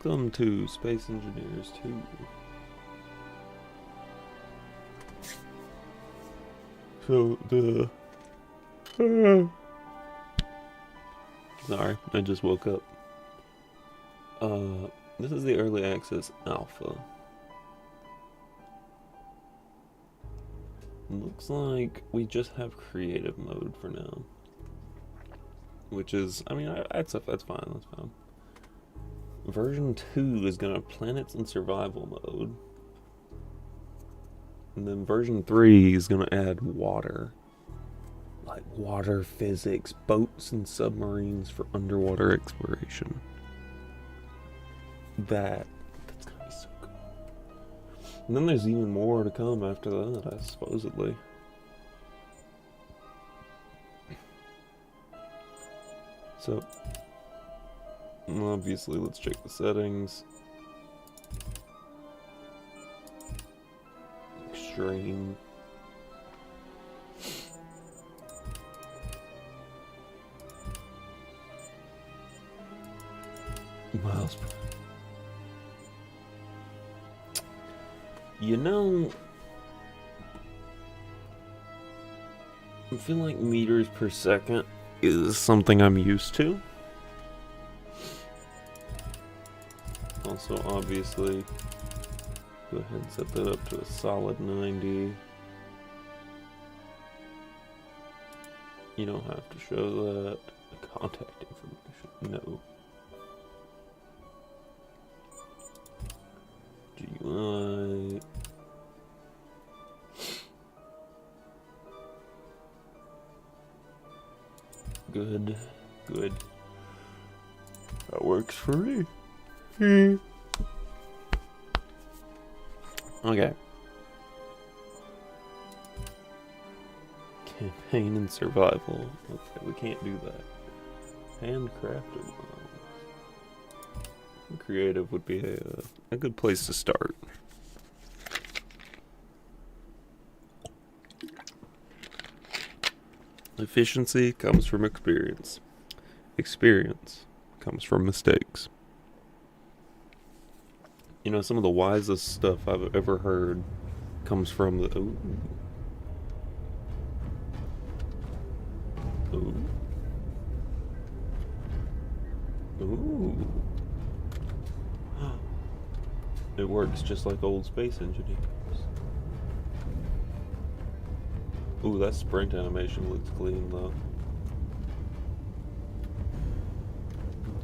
Welcome to Space Engineers 2. So sorry, I just woke up. This is the early access alpha. Looks like we just have creative mode for now. Which is, I mean, that's fine, that's fine. Version 2 is gonna have planets in survival mode. And then version 3 is gonna add water. Like water physics, boats and submarines for underwater exploration. That's gonna be so cool. And then there's even more to come after that, supposedly. So, obviously, let's check the settings. Extreme. Miles per... You know, I feel like meters per second is something I'm used to. Also, obviously, go ahead and set that up to a solid 90. You don't have to show that. Contact information, no. GUI. Good. That works for me. Okay. Campaign and survival. Okay, we can't do that. Handcrafted models. Creative would be a good place to start. Efficiency comes from experience. Experience comes from mistakes. You know, some of the wisest stuff I've ever heard comes from the... Ooh. It works just like old Space Engineers. Ooh, that sprint animation looks clean though.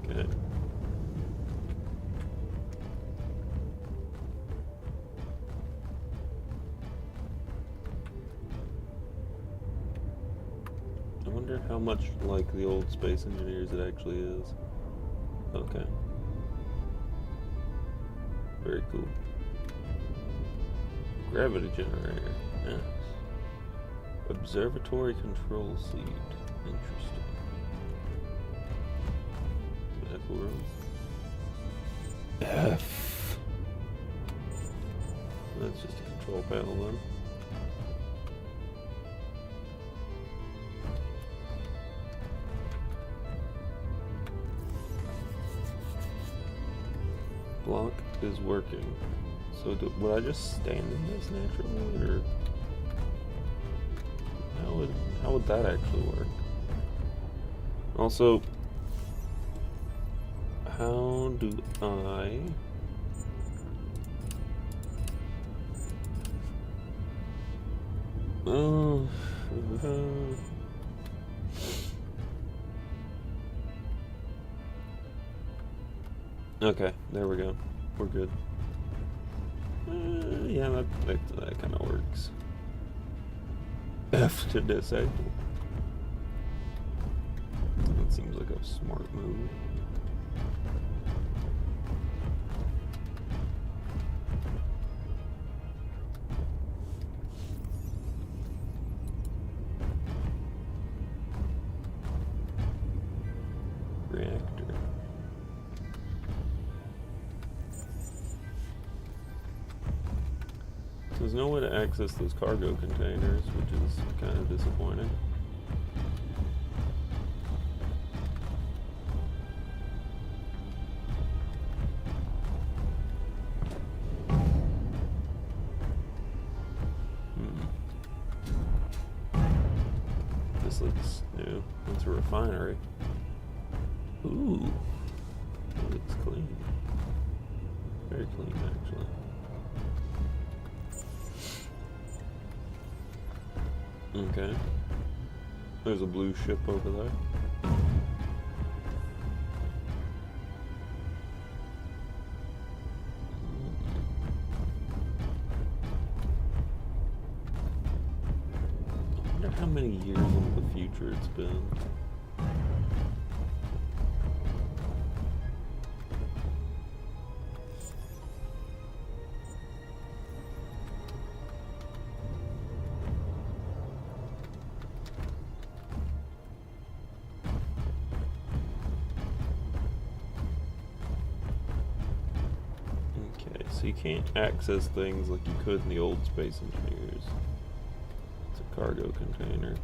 Okay. I wonder how much like the old Space Engineers it actually is. Okay. Very cool. Gravity generator. Yes. Observatory control seat. Interesting. Echo room. F. That's just a control panel then. Block is working. So would I just stand in this naturally, or how would that actually work? Also, how do I okay, there we go. We're good. Yeah, that kind of works. F to disable. That seems like a smart move. Reactor. There's no way to access those cargo containers, which is kind of disappointing. looks new. It's a refinery. Ooh. It looks clean. Very clean, actually. Okay. There's a blue ship over there. I wonder how many years into the future it's been. So you can't access things like you could in the old Space Engineers. It's a cargo container.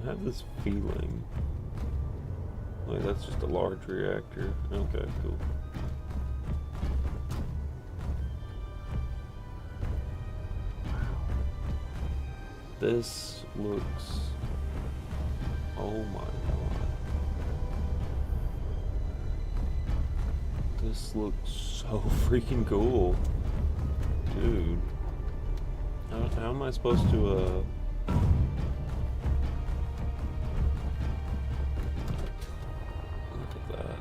I have this feeling like that's just a large reactor. Okay, cool. This looks... oh my god. This looks so freaking cool. Dude. How am I supposed to, Look at that.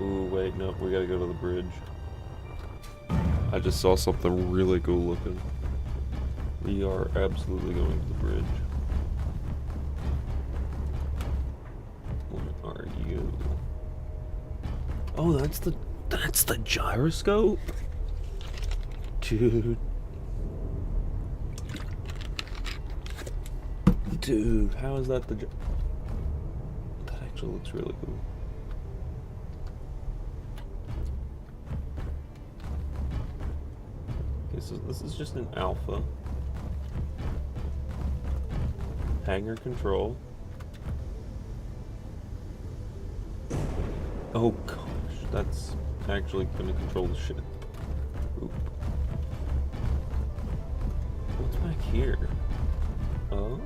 Ooh, wait, no, we gotta go to the bridge. I just saw something really cool looking. We are absolutely going to the bridge. What are you? Oh, that's the gyroscope? Dude. Dude, how is that the that actually looks really cool. Okay, so this is just an alpha. Hangar control. Oh gosh, that's actually gonna control the ship. Oop. What's back here? Oh,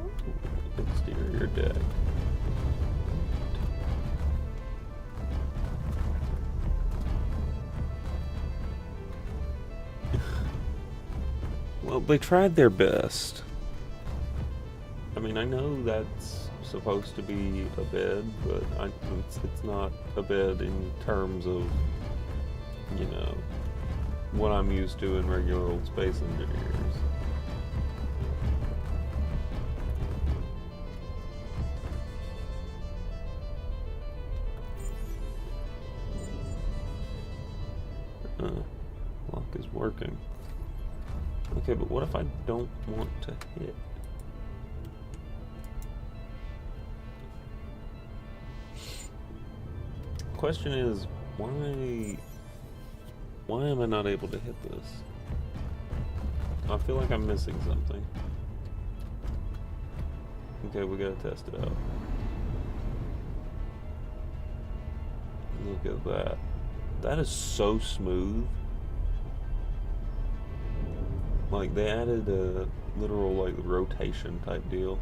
exterior deck. Well, they tried their best. I mean, I know that's supposed to be a bed, but it's not a bed in terms of, you know, what I'm used to in regular old Space Engineers. Lock is working. Okay, but what if I don't want to hit? Question is, why am I not able to hit this? I feel like I'm missing something. Okay, we gotta test it out. Look at that. That is so smooth. Like, they added a literal, like, rotation type deal.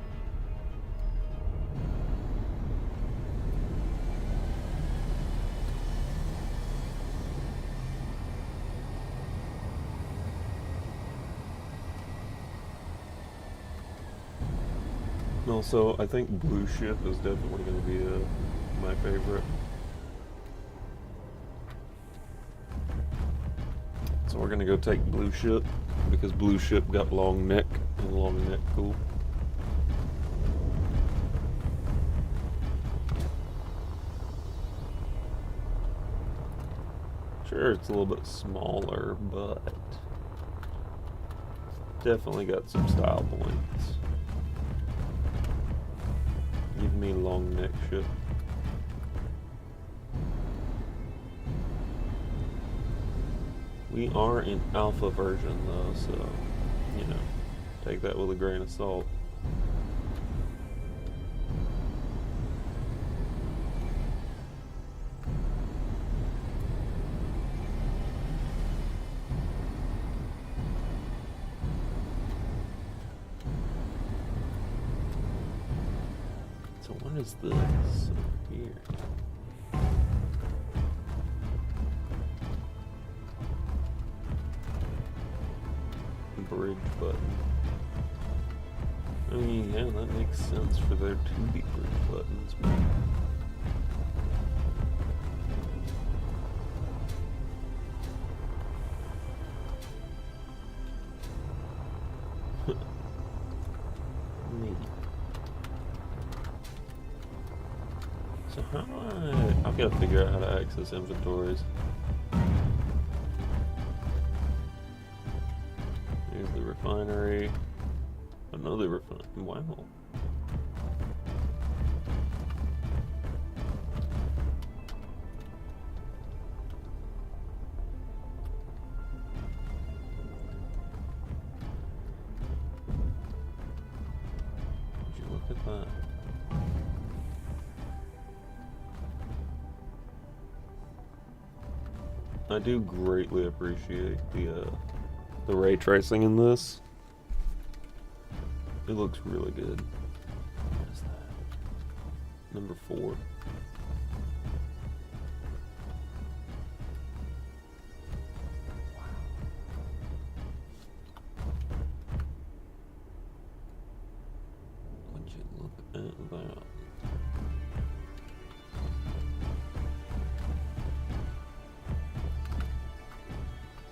Also, I think Blue Ship is definitely going to be my favorite. So we're going to go take Blue Ship, because Blue Ship got long neck, and long neck cool. Sure, it's a little bit smaller, but definitely got some style points. Give me long neck ship. We are in alpha version though, so, you know, take that with a grain of salt. So what is this over here? Bridge button. I mean, yeah, that makes sense for there to be bridge buttons. But neat. So how do I've got to figure out how to access inventories. Here's the refinery. Another refinery. Wow. Would you look at that? I do greatly appreciate the ray tracing in this. It looks really good. What is that? Number 4. Would you look at that?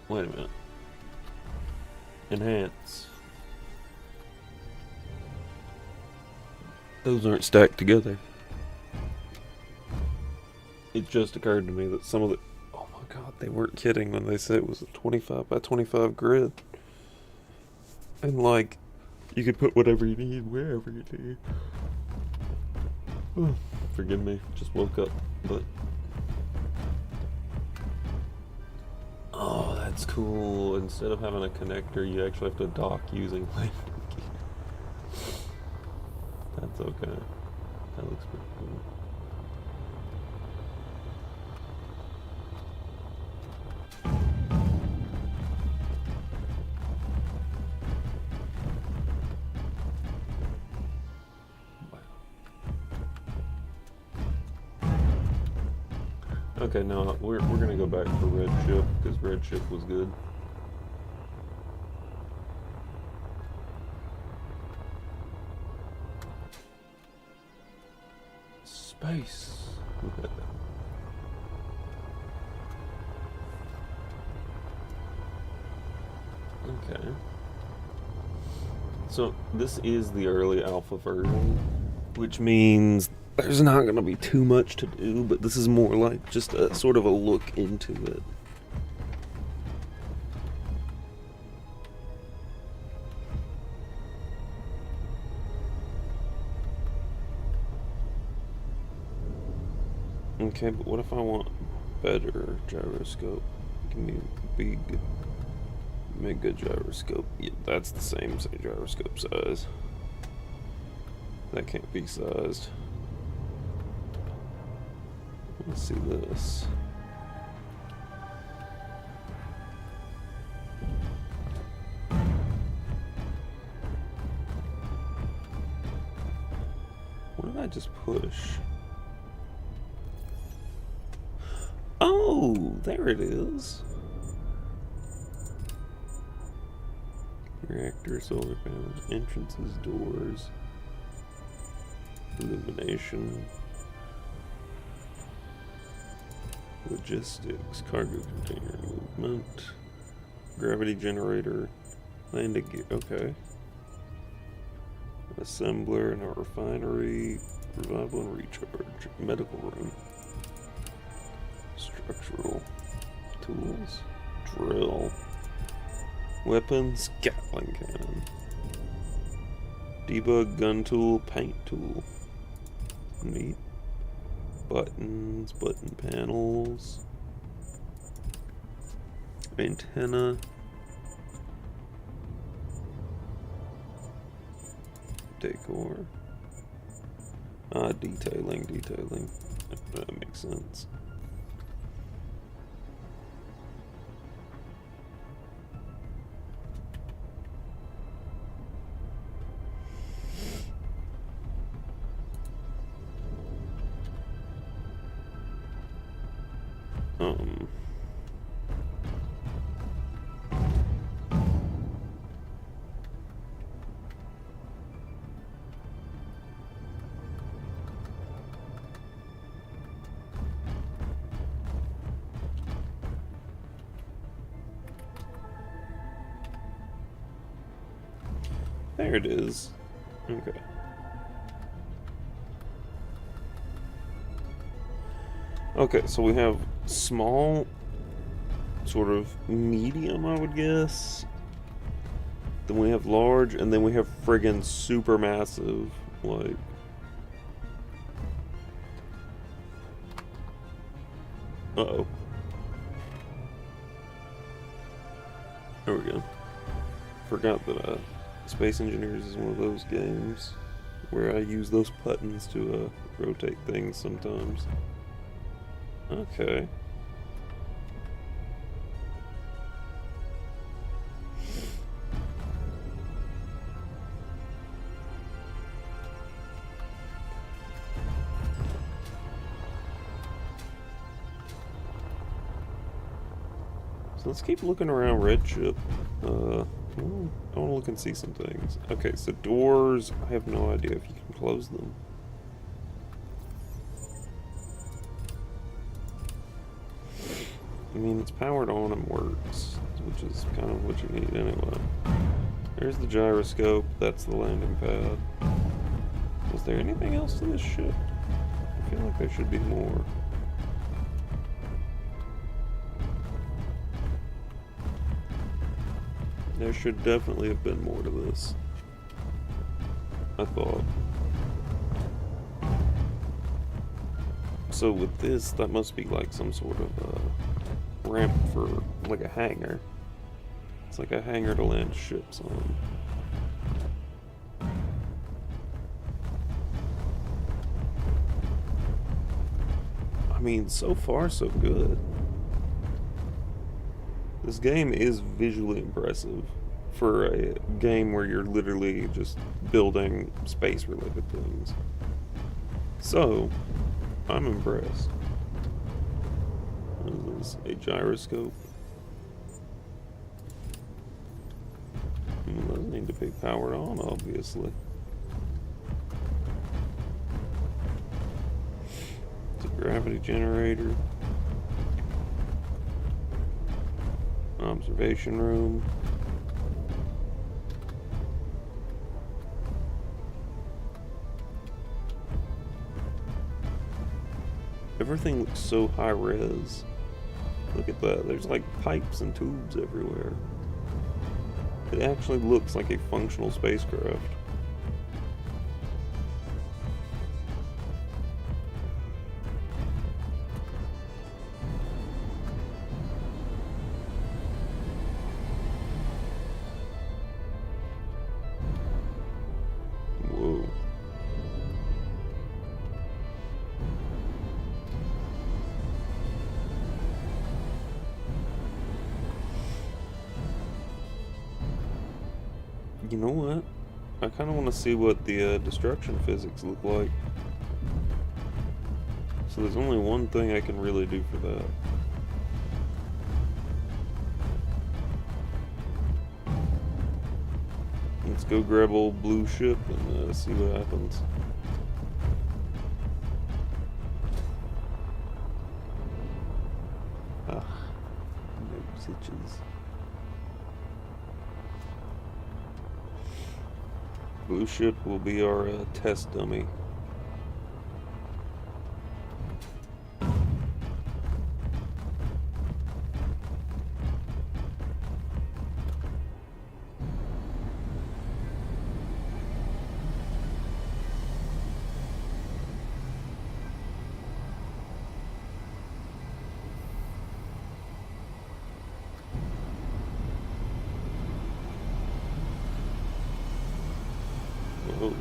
Wait a minute. Enhance. Those aren't stacked together. It just occurred to me that some of the... Oh my god, they weren't kidding when they said it was a 25 by 25 grid. And like, you could put whatever you need, wherever you need. Oh, forgive me, just woke up, but... Oh, that's cool. Instead of having a connector, you actually have to dock using landing gear. That's okay. That looks pretty cool. Okay, no, we're gonna go back for Red Ship because Red Ship was good. Space. Okay. So this is the early alpha version, which means there's not going to be too much to do, but this is more like just a sort of a look into it. Okay, but what if I want better gyroscope? Give me big, mega gyroscope. Yeah, that's the same gyroscope size. That can't be sized. Let's see this. What did I just push? Oh, there it is. Reactor, solar panels, entrances, doors, illumination, logistics, cargo container movement, gravity generator, landing gear. Okay. Assembler in a refinery, revival and recharge, medical room, structural tools, drill, weapons, Gatling cannon, debug gun tool, paint tool, neat, buttons, button panels, antenna, decor, detailing, that makes sense. Um, there it is. Okay. Okay, so we have small, sort of medium, I would guess. Then we have large, and then we have friggin' super massive, like... Uh-oh. There we go. Forgot that Space Engineers is one of those games where I use those buttons to rotate things sometimes. Okay. So let's keep looking around Red Ship. I want to look and see some things. Okay, so doors, I have no idea if you can close them. I mean, it's powered on and works, which is kind of what you need anyway. There's the gyroscope, that's the landing pad. Was there anything else to this ship? I feel like there should be more. There should definitely have been more to this, I thought. So with this, that must be like some sort of ramp for like a hangar. It's like a hangar to land ships on. I mean, so far so good. This game is visually impressive for a game where you're literally just building space-related things. So, I'm impressed. What is this? A gyroscope? It doesn't need to be powered on, obviously. It's a gravity generator. Observation room. Everything looks so high res. Look at that. There's like pipes and tubes everywhere. It actually looks like a functional spacecraft. Whoa. You know what? I kind of want to see what the destruction physics look like. So there's only one thing I can really do for that. Let's go grab old blue ship and see what happens. Ah, nose itches. Blue ship will be our test dummy. Whoa.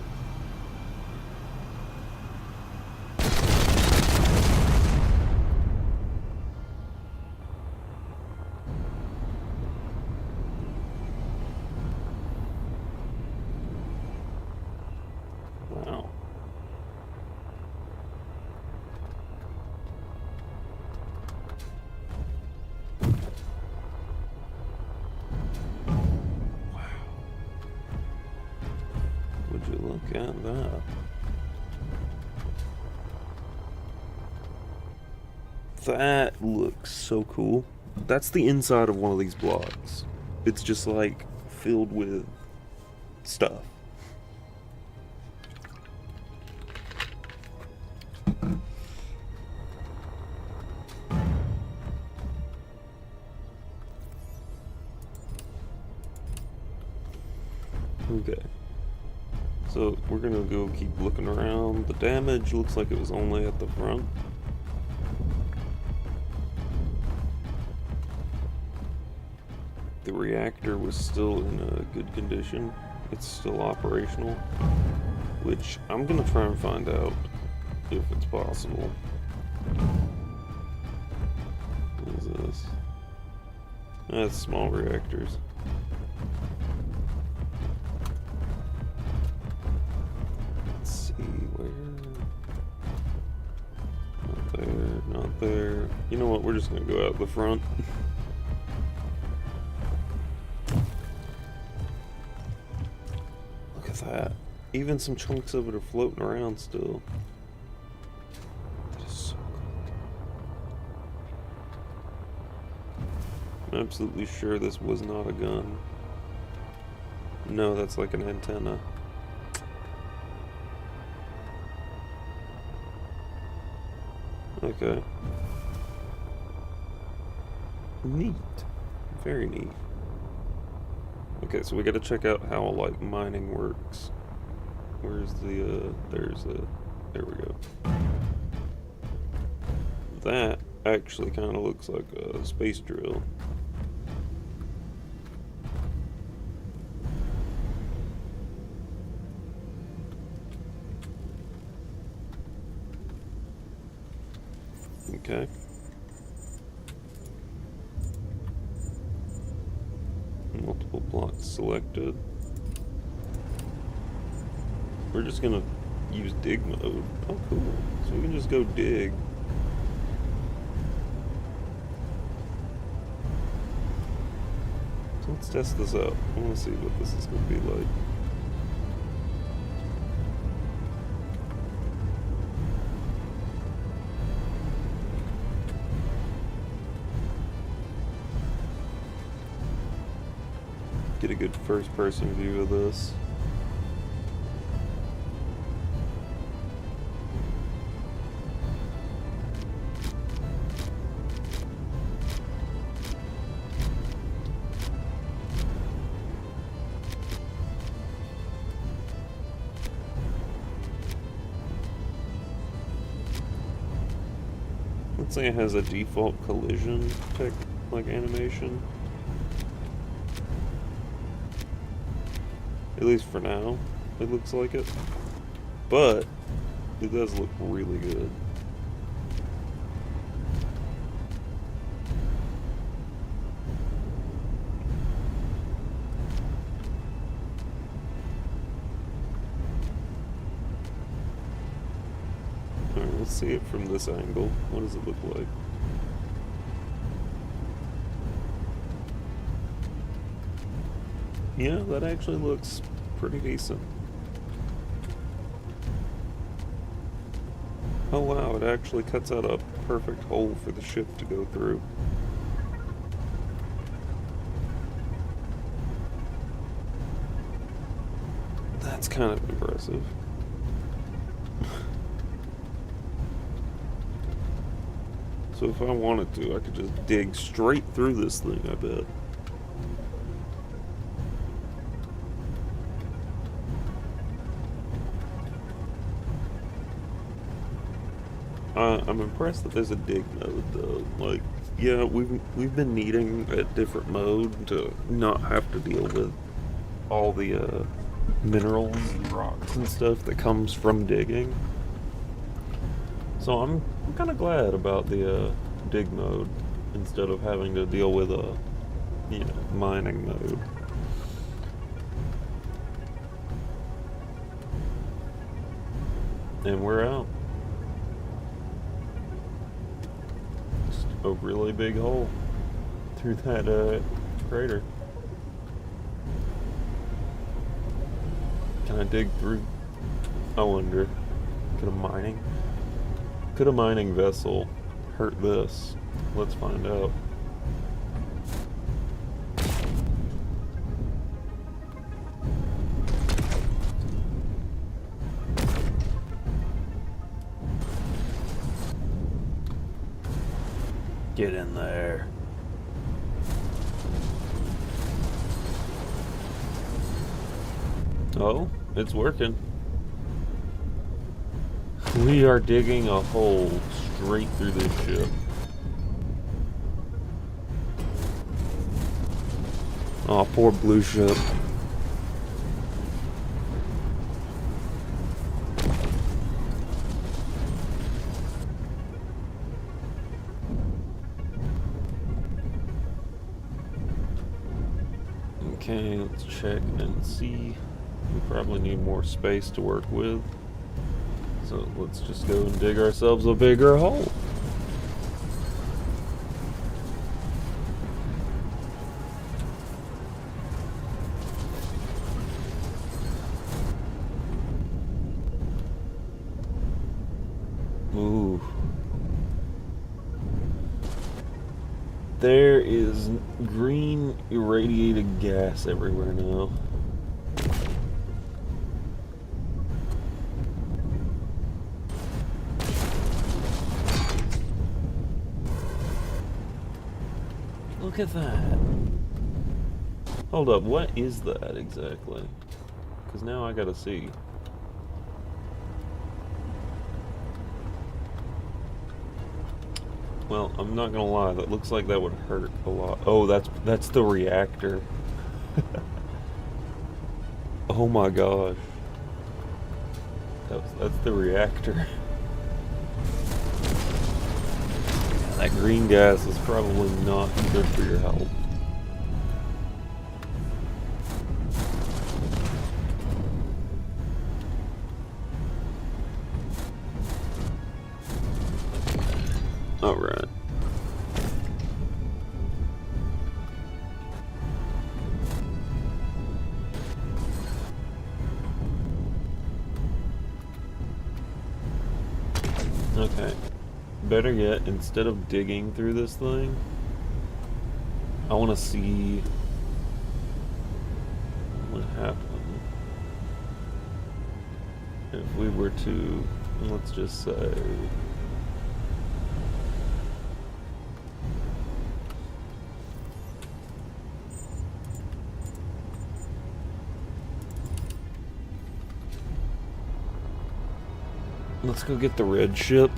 Would you look at that? That looks so cool. That's the inside of one of these blocks. It's just like filled with stuff. Okay. So we're gonna go keep looking around. The damage looks like it was only at the front. The reactor was still in a good condition. It's still operational, which I'm gonna try and find out if it's possible. What is this? That's small reactors. Let's see, where? Not there, not there. You know what, we're just gonna go out the front. Look at that. Even some chunks of it are floating around still. That is so cool. I'm absolutely sure this was not a gun. No, that's like an antenna. Okay. Neat. Very neat. Okay, so we gotta check out how, like, mining works. Where's the, there we go. That actually kind of looks like a space drill. Okay. Multiple blocks selected. We're just gonna use dig mode. Oh, cool. So we can just go dig. So let's test this out. I wanna see what this is gonna be like. Get a good first-person view of this. Let's say it has a default collision tech, like, animation. At least for now, it looks like it. But it does look really good. Alright, let's see it from this angle. What does it look like? Yeah, that actually looks pretty decent. Oh wow, it actually cuts out a perfect hole for the ship to go through. That's kind of impressive. So if I wanted to, I could just dig straight through this thing, I bet. I'm impressed that there's a dig mode though. Like, yeah, we've been needing a different mode to not have to deal with all the minerals and rocks and stuff that comes from digging. So I'm kind of glad about the dig mode instead of having to deal with a mining mode. And we're out. A really big hole through that crater. Can I dig through? I wonder. Could a mining vessel hurt this? Let's find out. Get in there. Oh, it's working. We are digging a hole straight through this ship. Oh, poor blue ship. Okay, let's check and see. We probably need more space to work with. So let's just go and dig ourselves a bigger hole. Ooh. There is green irradiated gas everywhere now. Look at that. Hold up, what is that exactly? Because now I gotta see. Well, I'm not gonna lie, that looks like that would hurt a lot. Oh, that's the reactor. Oh my gosh. That's the reactor. That green gas is probably not good for your health. Alright. Okay. Better yet, instead of digging through this thing, I want to see what happened if we were to, let's just say, let's go get the red ship.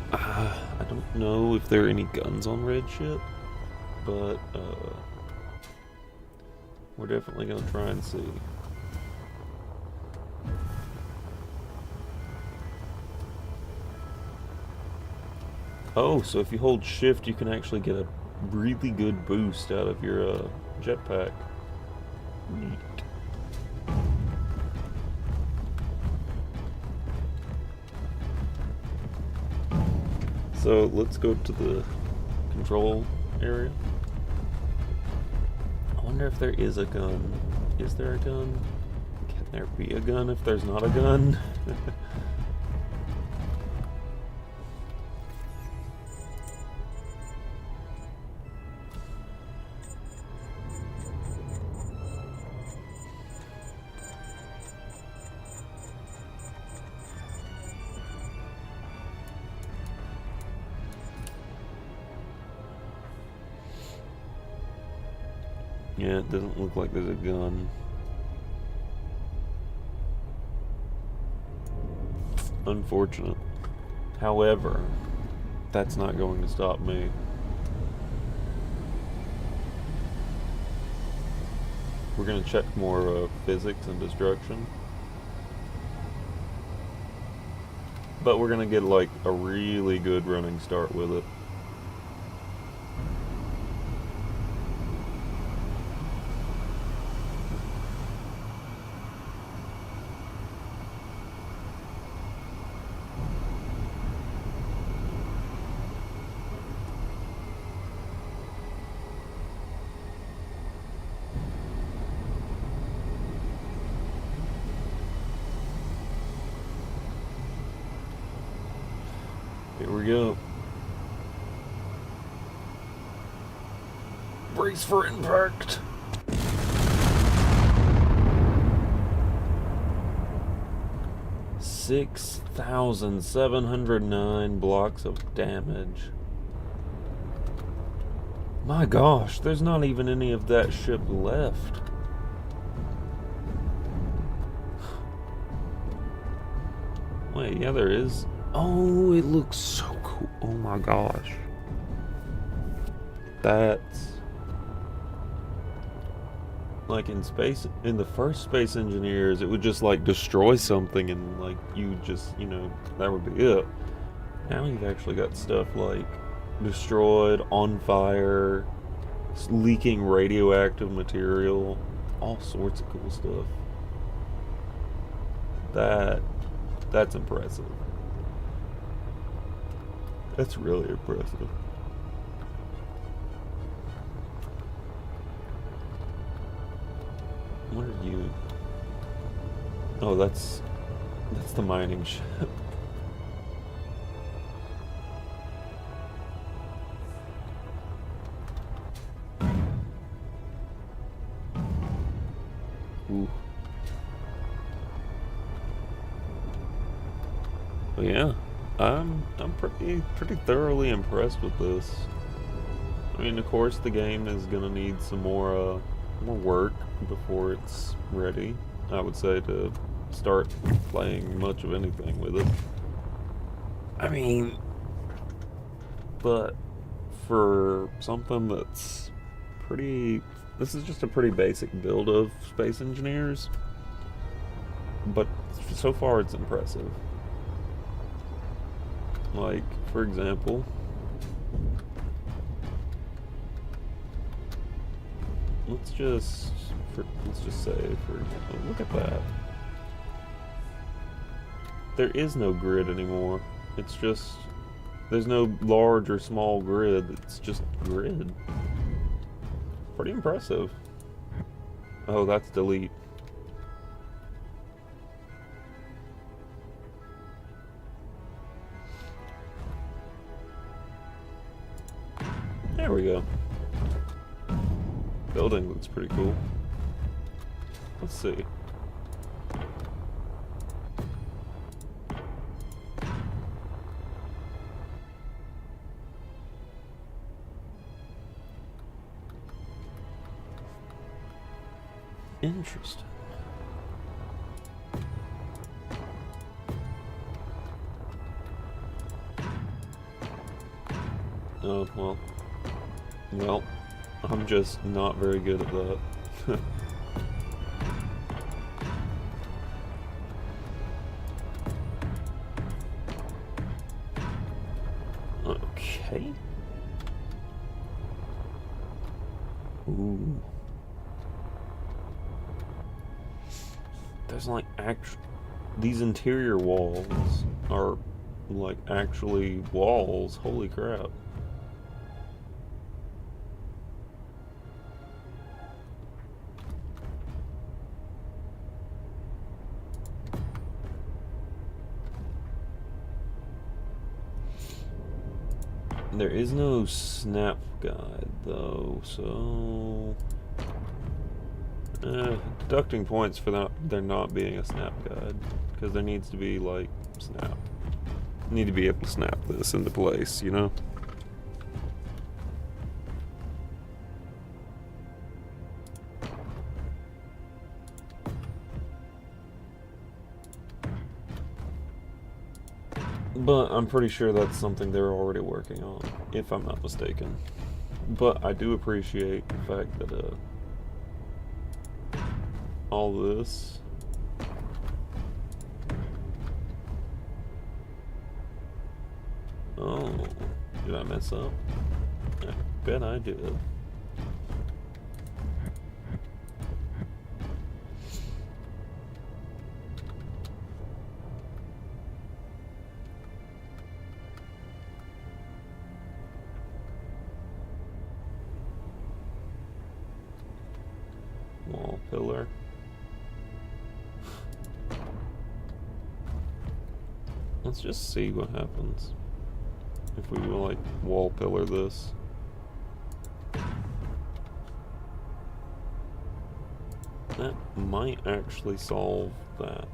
I don't know if there are any guns on red ship, but we're definitely gonna try and see. Oh, so if you hold shift, you can actually get a really good boost out of your jetpack. Neat. So let's go to the control area. I wonder if there is a gun. Is there a gun? Can there be a gun if there's not a gun? Yeah, it doesn't look like there's a gun. Unfortunate. However, that's not going to stop me. We're going to check more physics and destruction. But we're going to get like a really good running start with it. we go. Brace for impact. $6,709 blocks of damage. My gosh, there's not even any of that ship left. Wait, yeah, there is. Oh, it looks so cool. Oh my gosh. That's like in space, in the first Space Engineers, it would just like destroy something and like you just, you know, that would be it. Now you've actually got stuff like destroyed, on fire, leaking radioactive material, all sorts of cool stuff. That's impressive. That's really impressive. What are you? Oh, that's the mining ship. Ooh. Well, yeah, I'm pretty thoroughly impressed with this. I mean, of course, the game is gonna need some more work before it's ready, I would say, to start playing much of anything with it. I mean, but for something that's pretty, this is just a pretty basic build of Space Engineers, but so far it's impressive. Like, for example, let's just say, for example, look at that. There is no grid anymore. It's just, there's no large or small grid. It's just grid. Pretty impressive. Oh, that's delete. There we go. Building looks pretty cool. Let's see. Interesting. Oh, well, I'm just not very good at that. Okay. Ooh. There's like these interior walls are like actually walls. Holy crap. There is no snap guide though, so deducting points for there not being a snap guide, because there needs to be like snap. You need to be able to snap this into place, you know? But I'm pretty sure that's something they're already working on, if I'm not mistaken. But I do appreciate the fact that all this oh, did I mess up? I bet I did. Wall pillar. Let's just see what happens. If we will, like, wall pillar this. That might actually solve that.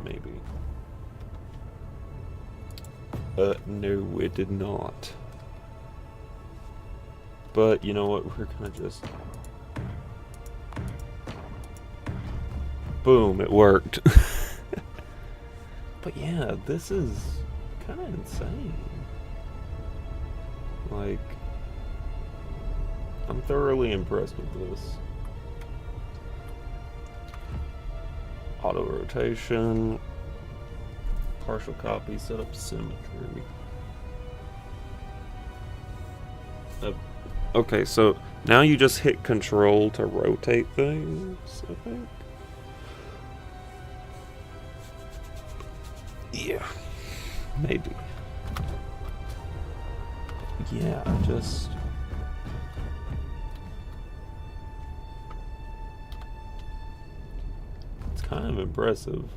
Maybe. No, it did not. But, you know what, we're gonna just... Boom, it worked. But yeah, this is kind of insane. Like, I'm thoroughly impressed with this. Auto rotation, partial copy, setup symmetry. Okay, so now you just hit control to rotate things, I think. Yeah, maybe. Yeah, just... It's kind of impressive.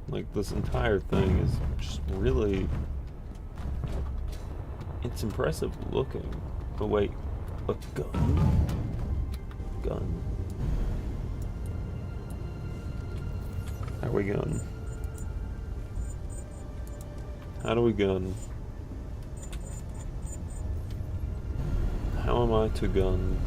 Like, this entire thing is just really... It's impressive looking. Oh wait, a gun? Gun. How are we gun? How do we gun? How am I to gun?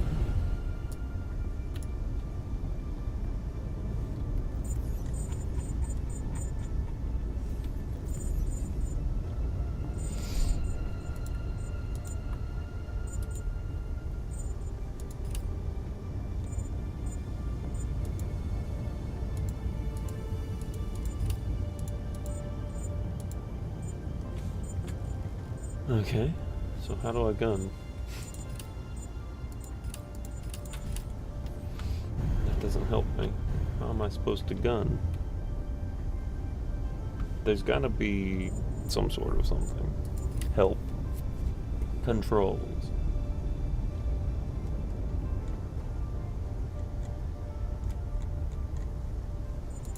Okay, so how do I gun? That doesn't help me. How am I supposed to gun? There's gotta be some sort of something. Help. Controls.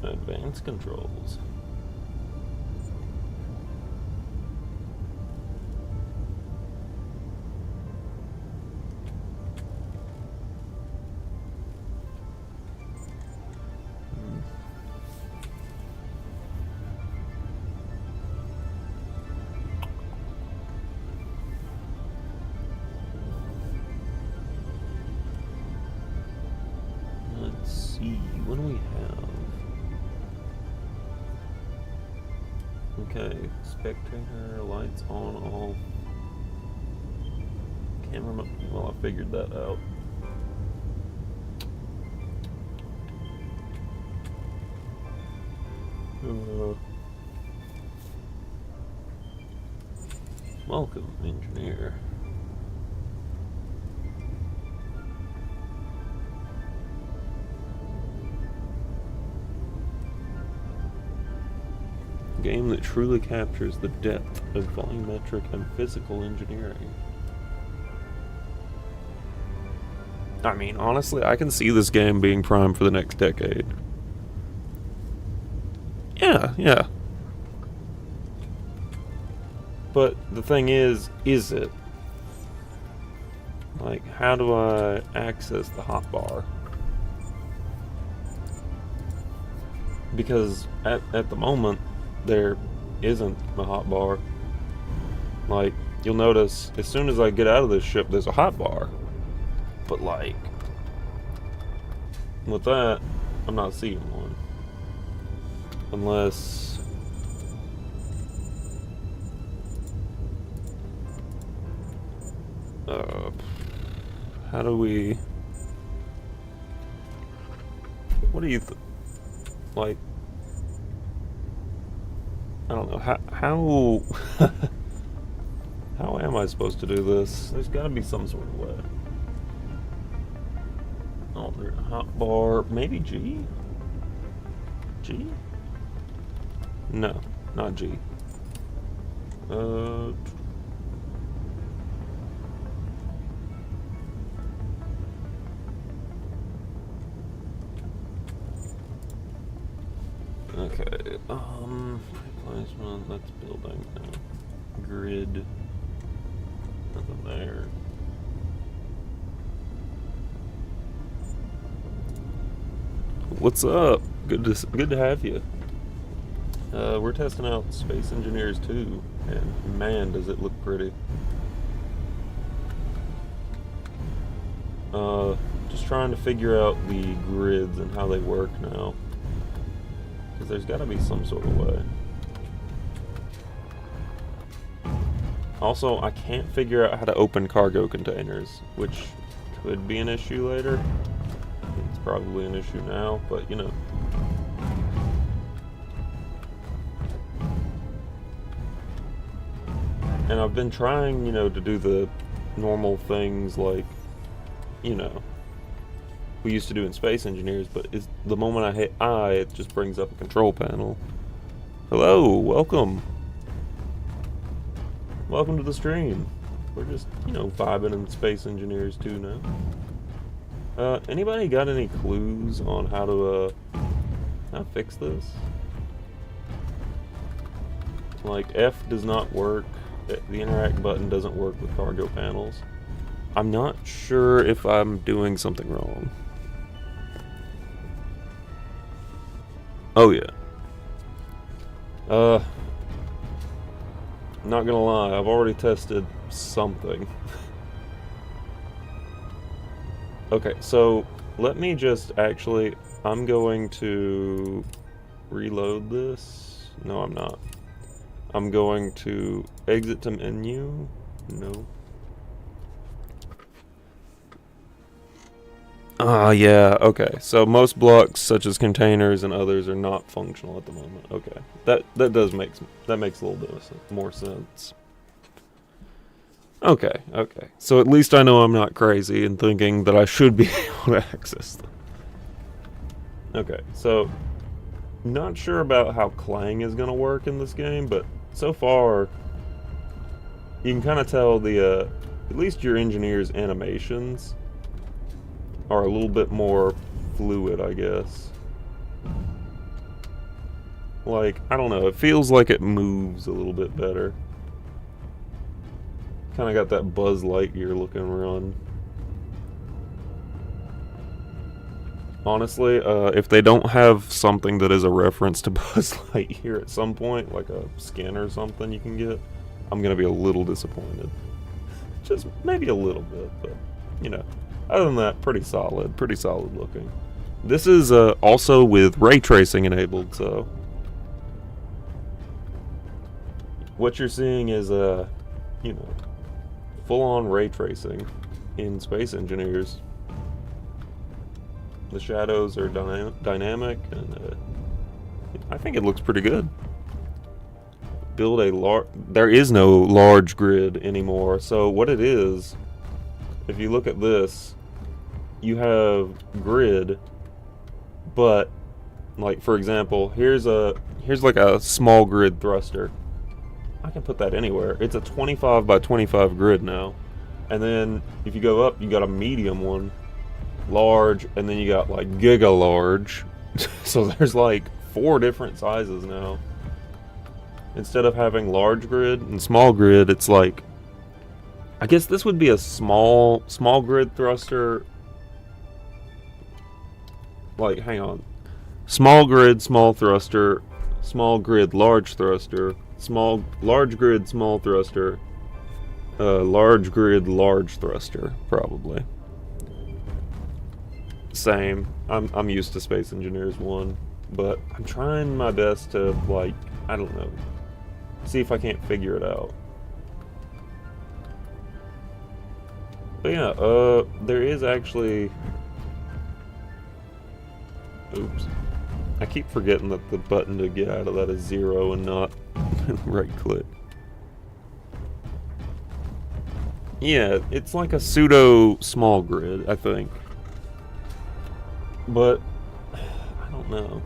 Advanced controls. What do we have? Okay, spectator, lights on, off. Camera, well, I figured that out. Welcome, engineer. Game that truly captures the depth of volumetric and physical engineering. I mean, honestly, I can see this game being primed for the next decade. Yeah. But the thing is it? Like, how do I access the hotbar? Because at the moment, there isn't a hotbar. Like, you'll notice as soon as I get out of this ship, there's a hotbar. But like, with that, I'm not seeing one. Unless... how do we... What do you like... I don't know, how how am I supposed to do this? There's gotta be some sort of way. Alternate hotbar, maybe G? G? No, not G. Okay, replacement, that's building now. Grid. Nothing there. What's up? Good to have you. We're testing out Space Engineers 2, and man, does it look pretty. Just trying to figure out the grids and how they work now, because there's got to be some sort of way. Also, I can't figure out how to open cargo containers, which could be an issue later. It's probably an issue now, but you know. And I've been trying, you know, to do the normal things like, you know, we used to do in Space Engineers, but the moment I hit I, it just brings up a control panel. Hello, welcome. Welcome to the stream. We're just, you know, vibing in Space Engineers 2 now. Anybody got any clues on how to fix this? Like, F does not work. The interact button doesn't work with cargo panels. I'm not sure if I'm doing something wrong. Oh yeah. Not gonna lie, I've already tested something. Okay, so let me just actually, I'm going to reload this. No, I'm not. I'm going to exit to menu. No. Yeah, okay. So most blocks, such as containers and others, are not functional at the moment. Okay, that makes a little bit more sense. Okay. So at least I know I'm not crazy in thinking that I should be able to access them. Okay, so not sure about how Clang is gonna work in this game, but so far you can kind of tell the at least your engineer's animations are a little bit more fluid, I guess. Like, I don't know, it feels like it moves a little bit better. Kind of got that Buzz Lightyear looking run. Honestly, if they don't have something that is a reference to Buzz Lightyear at some point, like a skin or something you can get, I'm gonna be a little disappointed. Just maybe a little bit, but, you know. Other than that, pretty solid looking. This is also with ray tracing enabled, so what you're seeing is you know, full-on ray tracing in Space Engineers. The shadows are dynamic, and I think it looks pretty good. Build a there is no large grid anymore, so what it is, if you look at this, you have grid, but like, for example, here's like a small grid thruster. I can put that anywhere. It's a 25 by 25 grid now. And then if you go up, you got a medium one, large, and then you got like giga large. So there's like 4 different sizes now. Instead of having large grid and small grid, it's like, I guess this would be a small grid thruster. Like, hang on. Small grid, small thruster, small grid, large thruster, large grid, small thruster, large grid, large thruster, probably. Same. I'm used to Space Engineers 1, but I'm trying my best to, like, I don't know, see if I can't figure it out. But yeah, there is actually... Oops. I keep forgetting that the button to get out of that is 0 and not right click. Yeah, it's like a pseudo small grid, I think. But I don't know.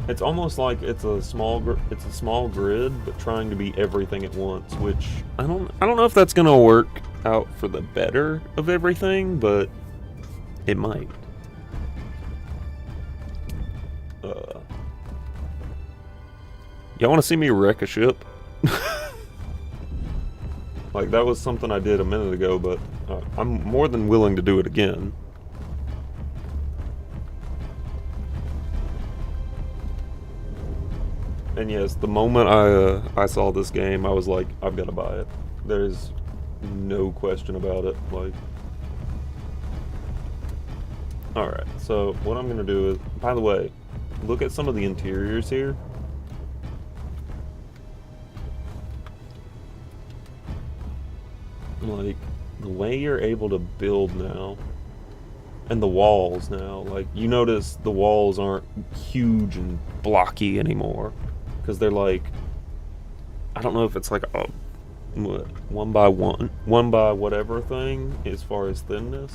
It's almost like it's a small grid, but trying to be everything at once, which I don't know if that's gonna work out for the better of everything, but it might. Y'all want to see me wreck a ship? Like, that was something I did a minute ago, but I'm more than willing to do it again. And yes, the moment I saw this game, I was like, I've got to buy it. There's no question about it. Like, alright, so what I'm gonna do is, by the way, look at some of the interiors here. Like, the way you're able to build now, and the walls now, like, you notice the walls aren't huge and blocky anymore, because they're like, I don't know if it's like a one by whatever thing as far as thinness,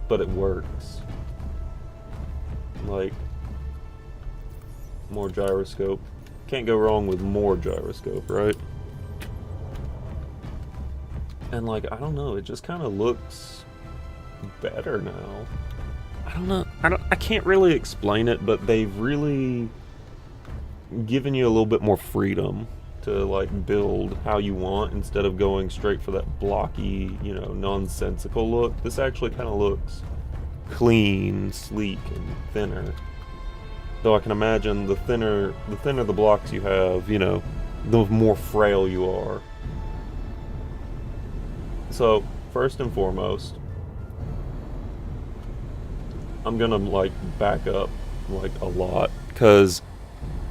but it works. Like, more gyroscope. Can't go wrong with more gyroscope, right? And like, I don't know, it just kind of looks better now. I don't know, I can't really explain it, but they've really given you a little bit more freedom to like build how you want instead of going straight for that blocky, you know, nonsensical look. This actually kind of looks clean, sleek, and thinner. Though I can imagine the thinner the blocks you have, you know, the more frail you are. So, first and foremost, I'm gonna like back up like a lot, because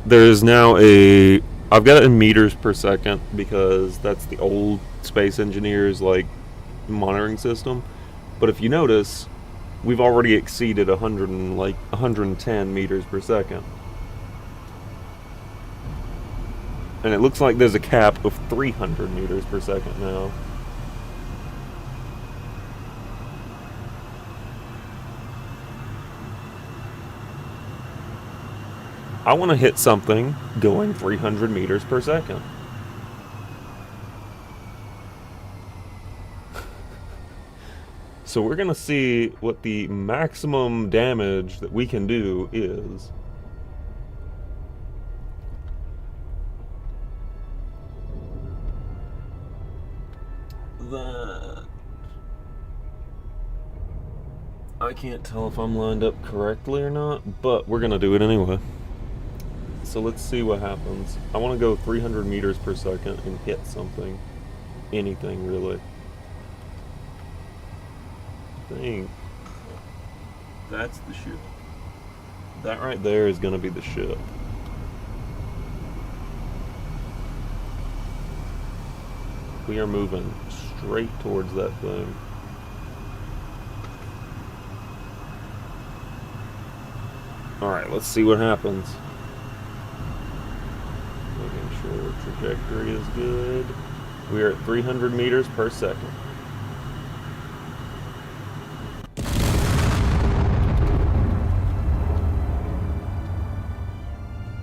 there's now I've got it in meters per second because that's the old Space Engineers like monitoring system. But if you notice, we've already exceeded 110 meters per second. And it looks like there's a cap of 300 meters per second now. I want to hit something going 300 meters per second. So we're going to see what the maximum damage that we can do is. That... I can't tell if I'm lined up correctly or not, but we're going to do it anyway. So let's see what happens. I want to go 300 meters per second and hit something. Anything, really. I think that's the ship. That right there is going to be the ship. We are moving straight towards that thing. Alright, let's see what happens. Making sure trajectory is good. We are at 300 meters per second.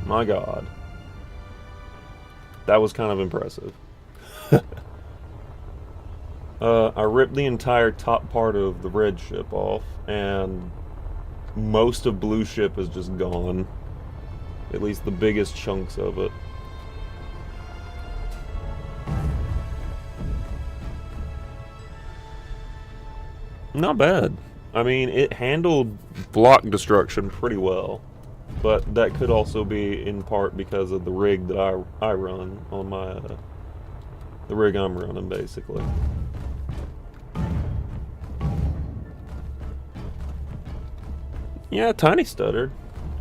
My God. That was kind of impressive. I ripped the entire top part of the red ship off, and most of blue ship is just gone. At least the biggest chunks of it. Not bad. I mean, it handled block destruction pretty well. But that could also be in part because of the rig that I run on my... the rig I'm running, basically. Yeah, tiny stuttered.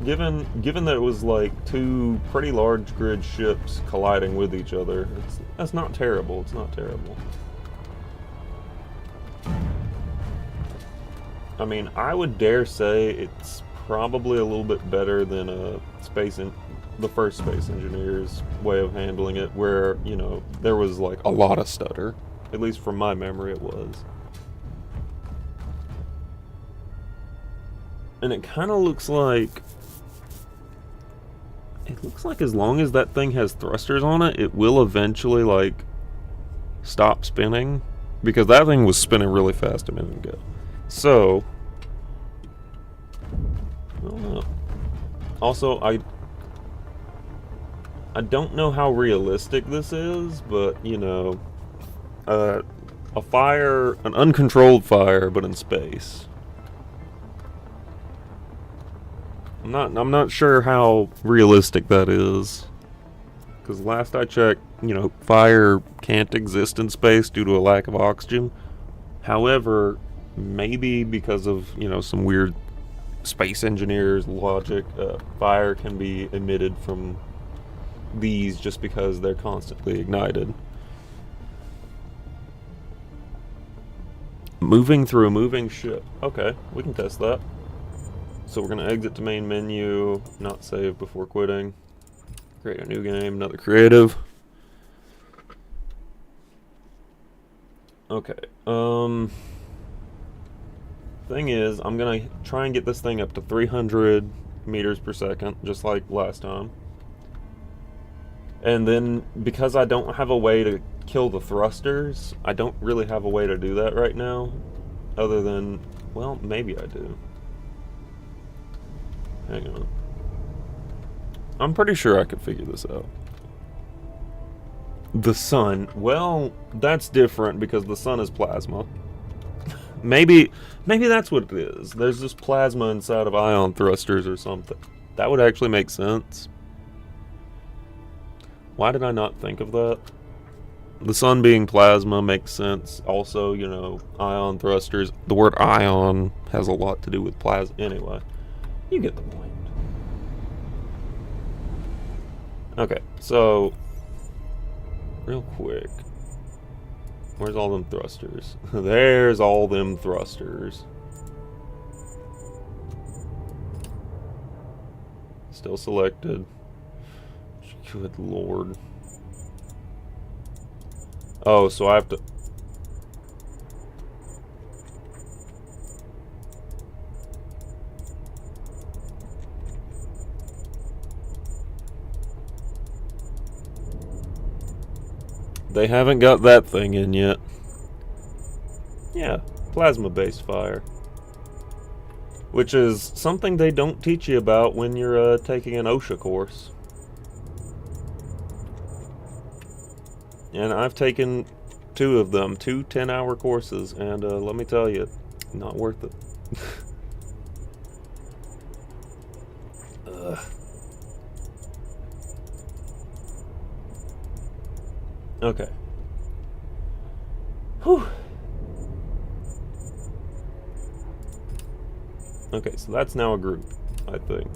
Given that it was like two pretty large grid ships colliding with each other, that's not terrible. It's not terrible. I mean, I would dare say it's probably a little bit better than the first Space Engineers way of handling it, where, you know, there was like a lot of stutter. At least from my memory it was. And it kind of looks like... It looks like as long as that thing has thrusters on it, it will eventually, like, stop spinning. Because that thing was spinning really fast a minute ago. So... I don't know. Also, I don't know how realistic this is, but, you know, a fire, an uncontrolled fire, but in space. I'm not sure how realistic that is. Because last I checked, you know, fire can't exist in space due to a lack of oxygen. However, maybe because of, you know, some weird space engineers logic, fire can be emitted from these just because they're constantly ignited. Moving through a moving ship. Okay, we can test that. So we're going to exit to main menu, not save before quitting. Create a new game, another creative. Okay, thing is, I'm going to try and get this thing up to 300 meters per second, just like last time. And then, because I don't have a way to kill the thrusters, I don't really have a way to do that right now. Other than, well, maybe I do. Hang on. I'm pretty sure I could figure this out. The sun. Well, that's different because the sun is plasma. maybe that's what it is. There's just plasma inside of ion thrusters or something. That would actually make sense. Why did I not think of that? The sun being plasma makes sense. Also, you know, ion thrusters. The word ion has a lot to do with plasma. Anyway, you get the point. Okay, so real quick, where's all them thrusters? There's all them thrusters. Still selected. Good lord. Oh, so I have to... They haven't got that thing in yet. Yeah, plasma-based fire. Which is something they don't teach you about when you're taking an OSHA course. And I've taken 2 of them, 2 10-hour courses, and let me tell you, not worth it. Ugh. Okay. Whew. Okay, so that's now a group, I think.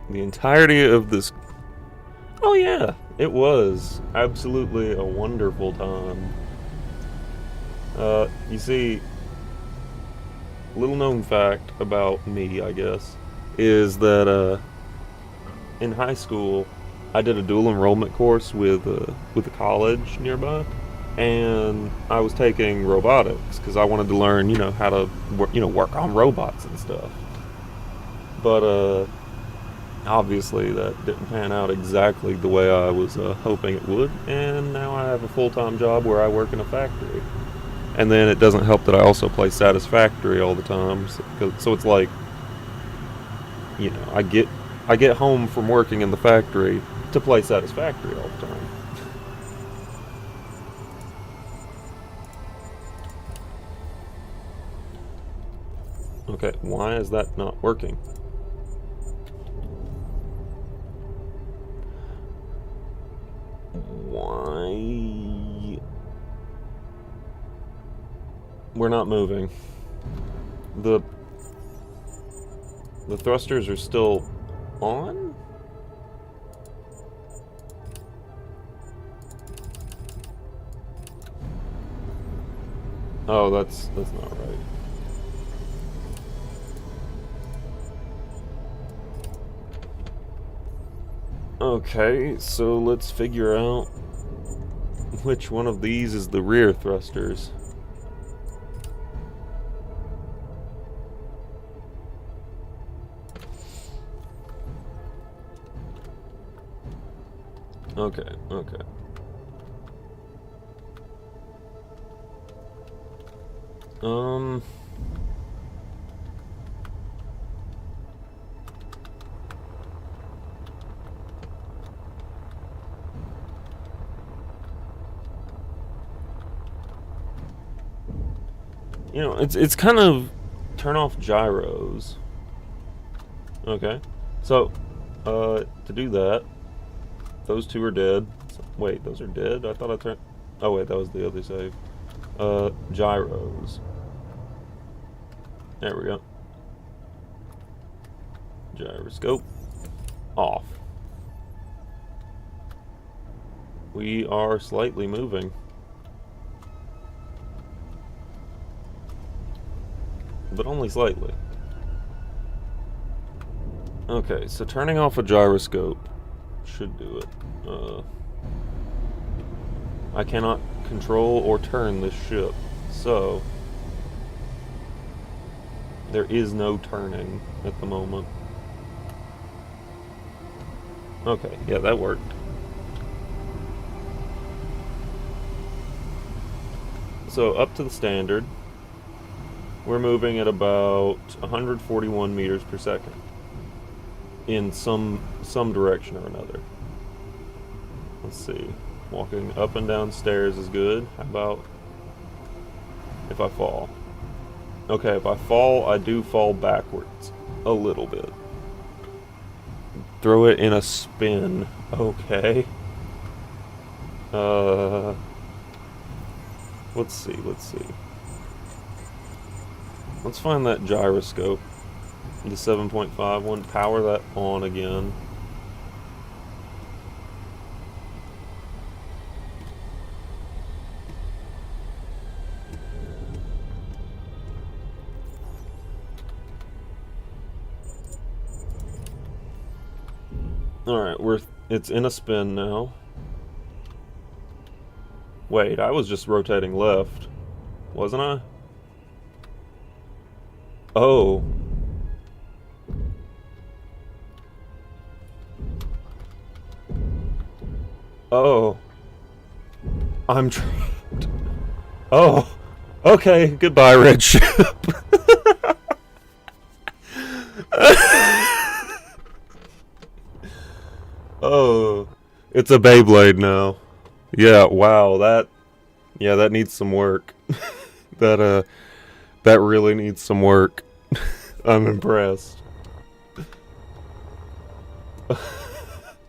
The entirety of this... Oh yeah, it was absolutely a wonderful time. You see, little known fact about me, I guess, is that in high school, I did a dual enrollment course with a college nearby, and I was taking robotics because I wanted to learn, you know, how to work on robots and stuff. But obviously that didn't pan out exactly the way I was hoping it would, and now I have a full-time job where I work in a factory. And then it doesn't help that I also play Satisfactory all the time, so it's like, you know, I get home from working in the factory to play Satisfactory all the time. Okay, why is that not working? Why? We're not moving. The thrusters are still on? Oh, that's not right. Okay, so let's figure out which one of these is the rear thrusters. Okay. You know, it's kind of turn off gyros. Okay, so to do that, those two are dead. Wait, those are dead? I thought I turned. Oh wait, that was the other save. Gyros. There we go. Gyroscope off. We are slightly moving. But only slightly. Okay, so turning off a gyroscope should do it. I cannot control or turn this ship, so there is no turning at the moment. Okay, yeah, that worked. So up to the standard, we're moving at about 141 meters per second in some direction or another. Let's see. Walking up and down stairs is good. How about if I fall? Okay, if I fall, I do fall backwards a little bit. Throw it in a spin. Okay. Let's see. Let's find that gyroscope. The 7.5 one. Power that on again. Alright, it's in a spin now. Wait, I was just rotating left, wasn't I? Oh. Oh. I'm trapped. Oh. Okay, goodbye, red ship. Oh. It's a Beyblade now. Yeah, wow, that needs some work. that really needs some work. I'm impressed.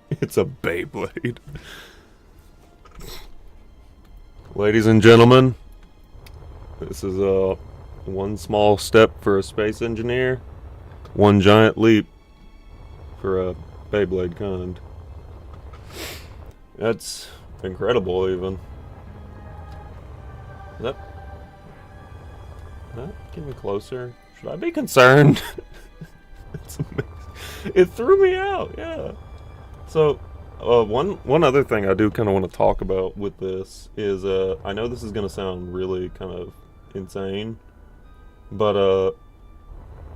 It's a Beyblade. Ladies and gentlemen, this is one small step for a space engineer, one giant leap for a Beyblade kind. That's incredible, even. Is that getting closer? Should I be concerned? It's amazing. It threw me out, yeah. So, one other thing I do kind of want to talk about with this is, I know this is going to sound really kind of insane, but,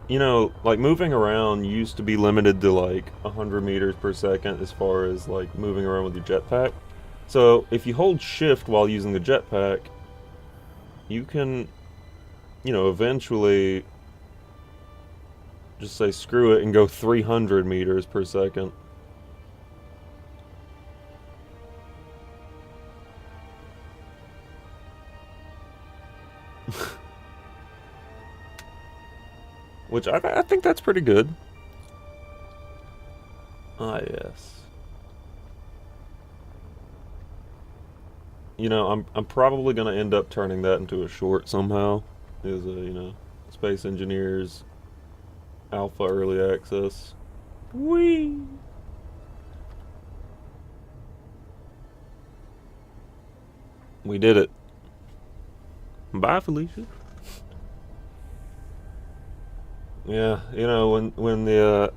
you know, like, moving around used to be limited to, like, 100 meters per second as far as, like, moving around with your jetpack. So, if you hold shift while using the jetpack, you can, you know, eventually just say screw it and go 300 meters per second. Which I think that's pretty good. Ah, yes. You know, I'm probably gonna end up turning that into a short somehow. Is a, you know, Space Engineers Alpha Early Access. Whee! We did it. Bye, Felicia. Yeah, you know, when the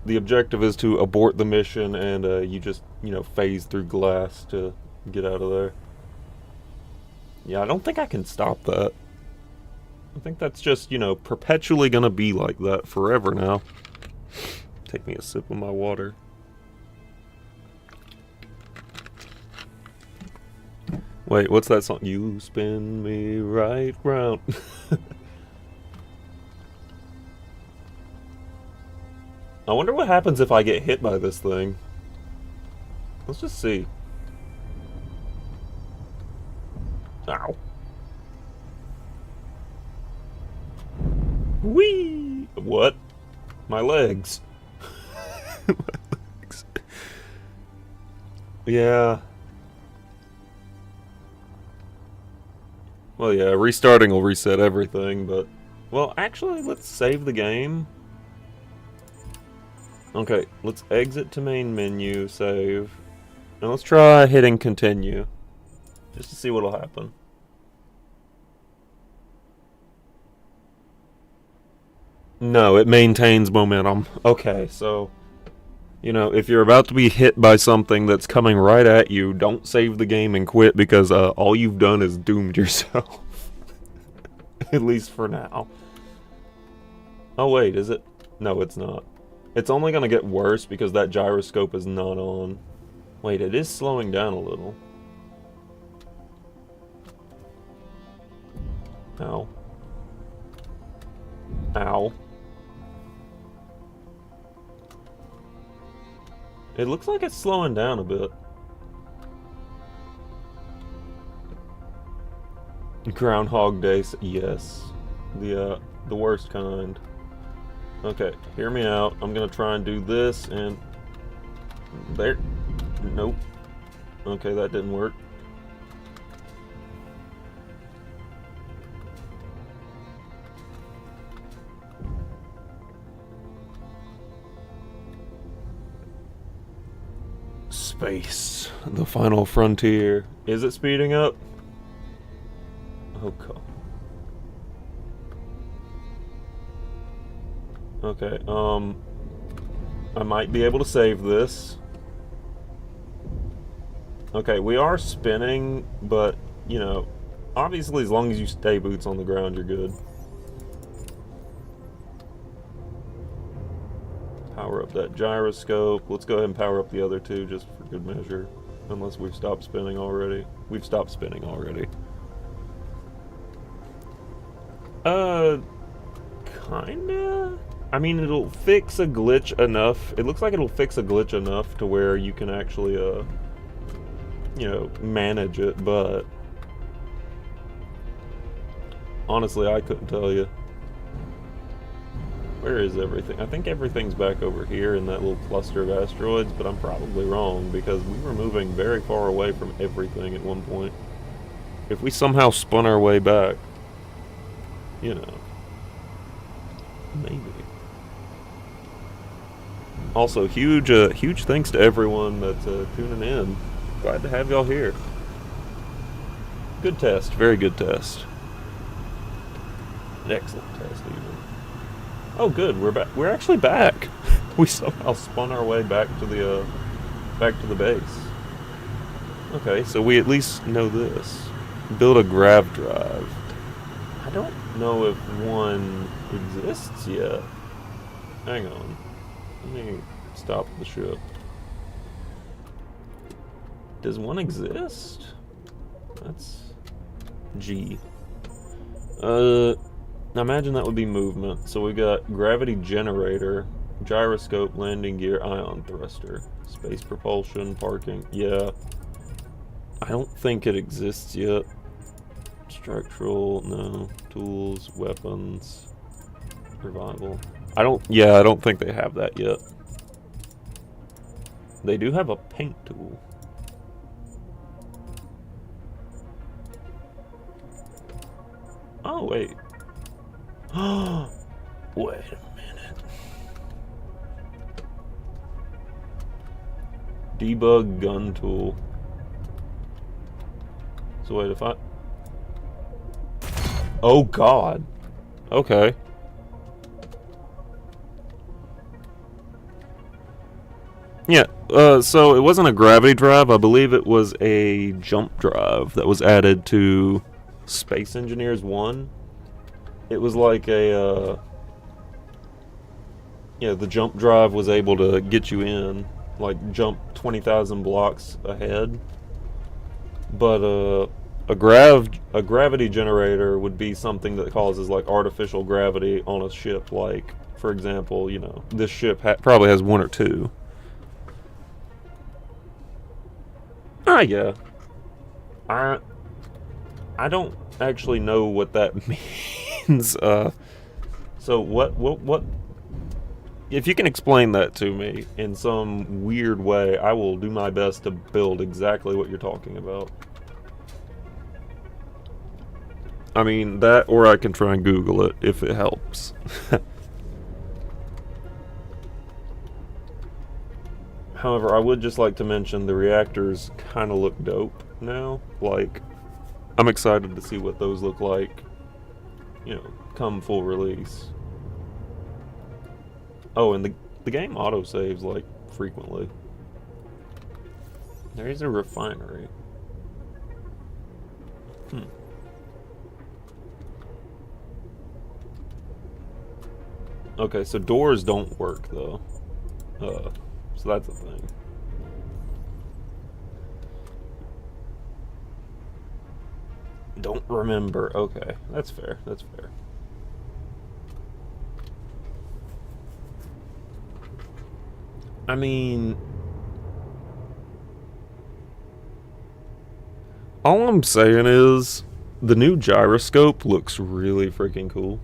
objective is to abort the mission and you just, you know, phase through glass to get out of there. Yeah, I don't think I can stop that. I think that's just, you know, perpetually gonna be like that forever now. Take me a sip of my water. Wait, what's that song? You spin me right round. I wonder what happens if I get hit by this thing. Let's just see. Ow. Whee! What? My legs. My legs. Yeah. Well, yeah, restarting will reset everything, but... Well, actually, let's save the game. Okay, let's exit to main menu, save. And let's try hitting continue. Just to see what'll happen. No, it maintains momentum. Okay, so... You know, if you're about to be hit by something that's coming right at you, don't save the game and quit because all you've done is doomed yourself. At least for now. Oh wait, is it? No, it's not. It's only gonna get worse because that gyroscope is not on. Wait, it is slowing down a little. Ow. Ow. It looks like it's slowing down a bit. Groundhog Day, yes. The worst kind. Okay, hear me out. I'm gonna try and do this and... There. Nope. Okay, that didn't work. Space. The final frontier. Is it speeding up? Oh god. Okay, I might be able to save this. Okay, we are spinning, but, you know, obviously as long as you stay boots on the ground, you're good. Power up that gyroscope. Let's go ahead and power up the other two just for good measure. Unless we've stopped spinning already. We've stopped spinning already. Kinda? I mean, it'll fix a glitch enough. It looks like it'll fix a glitch enough to where you can actually, you know, manage it, but... Honestly, I couldn't tell you. Where is everything? I think everything's back over here in that little cluster of asteroids, but I'm probably wrong because we were moving very far away from everything at one point. If we somehow spun our way back, you know, maybe. Also, huge thanks to everyone that's tuning in. Glad to have y'all here. Good test, very good test. An excellent test, even. Oh, good. We're back. We're actually back. We somehow spun our way back to the base. Okay, so we at least know this. Build a grav drive. I don't know if one exists yet. Hang on. Let me stop the ship. Does one exist? That's G. I imagine that would be movement. So we got gravity generator, gyroscope, landing gear, ion thruster, space propulsion, parking. Yeah. I don't think it exists yet. Structural, no. Tools, weapons, revival. I don't think they have that yet. They do have a paint tool. Oh, wait. Wait a minute. Debug gun tool. So wait, if I... Oh god. Okay. Yeah, so it wasn't a gravity drive, I believe it was a jump drive that was added to Space Engineers 1. It was like a, yeah, the jump drive was able to get you in, like jump 20,000 blocks ahead. But a gravity generator would be something that causes like artificial gravity on a ship. Like, for example, you know, this ship probably has one or two. Yeah. I don't actually know what that means. So what? If you can explain that to me in some weird way, I will do my best to build exactly what you're talking about. I mean, that, or I can try and Google it if it helps. However, I would just like to mention the reactors kind of look dope now. Like, I'm excited to see what those look like, you know, come full release. Oh, and the game autosaves, like, frequently. There is a refinery. Okay, so doors don't work, though. So that's a thing. Don't remember. Okay, that's fair. That's fair. I mean, all I'm saying is the new gyroscope looks really freaking cool.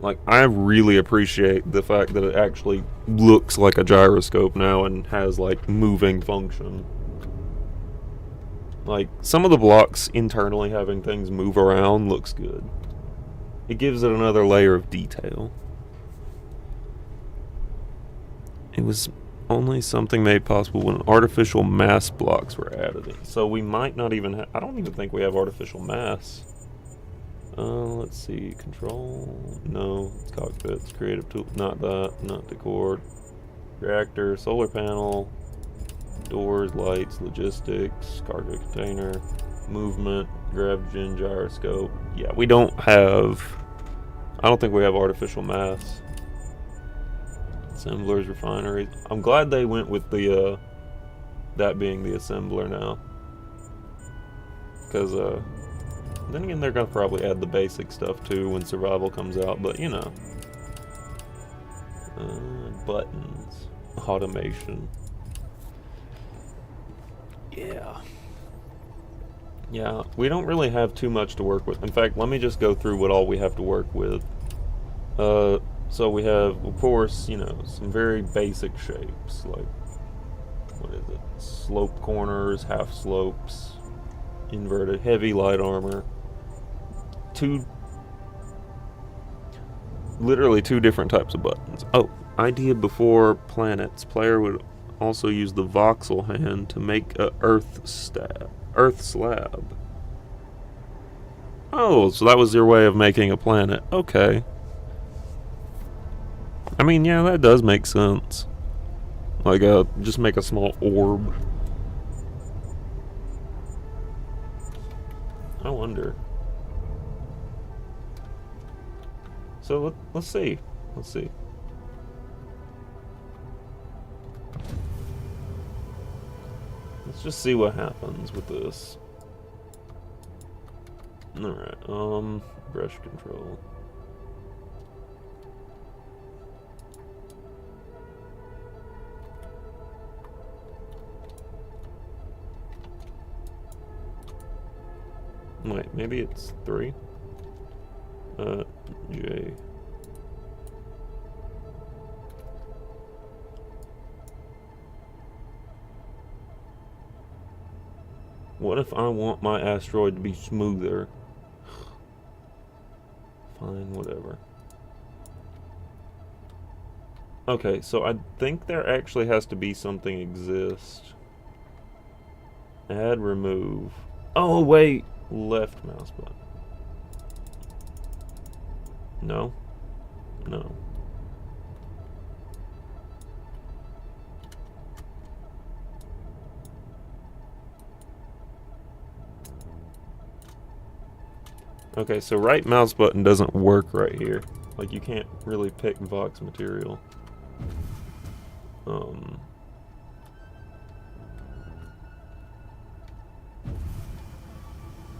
Like, I really appreciate the fact that it actually looks like a gyroscope now and has, like, moving function. Like, some of the blocks internally having things move around looks good. It gives it another layer of detail. It was only something made possible when artificial mass blocks were added in. So we might not even have... I don't even think we have artificial mass. Let's see. Control. No. It's cockpits. Creative tool. Not that. Not decor. Reactor. Solar panel. Doors. Lights. Logistics. Cargo container. Movement. Gravgen. Gyroscope. Yeah, we don't have... I don't think we have artificial mass. Assemblers. Refineries. I'm glad they went with the, that being the assembler now. Because, then again, they're going to probably add the basic stuff too when survival comes out, but you know. Buttons. Automation. Yeah. Yeah, we don't really have too much to work with. In fact, let me just go through what all we have to work with. So we have, of course, you know, some very basic shapes, like, what is it? Slope corners, half slopes, inverted, heavy, light armor. Literally two different types of buttons. Oh, idea before planets. Player would also use the voxel hand to make a earth slab. Oh, so that was your way of making a planet. Okay. I mean, yeah, that does make sense. Like, just make a small orb. I wonder. So let's see. Let's see. Let's just see what happens with this. Alright, brush control. Wait, maybe it's 3? J. What if I want my asteroid to be smoother? Fine, whatever. Okay, so I think there actually has to be something exist. Add, remove. Oh, wait! Left mouse button. No. No. Okay, so right mouse button doesn't work right here. Like, you can't really pick Vox material.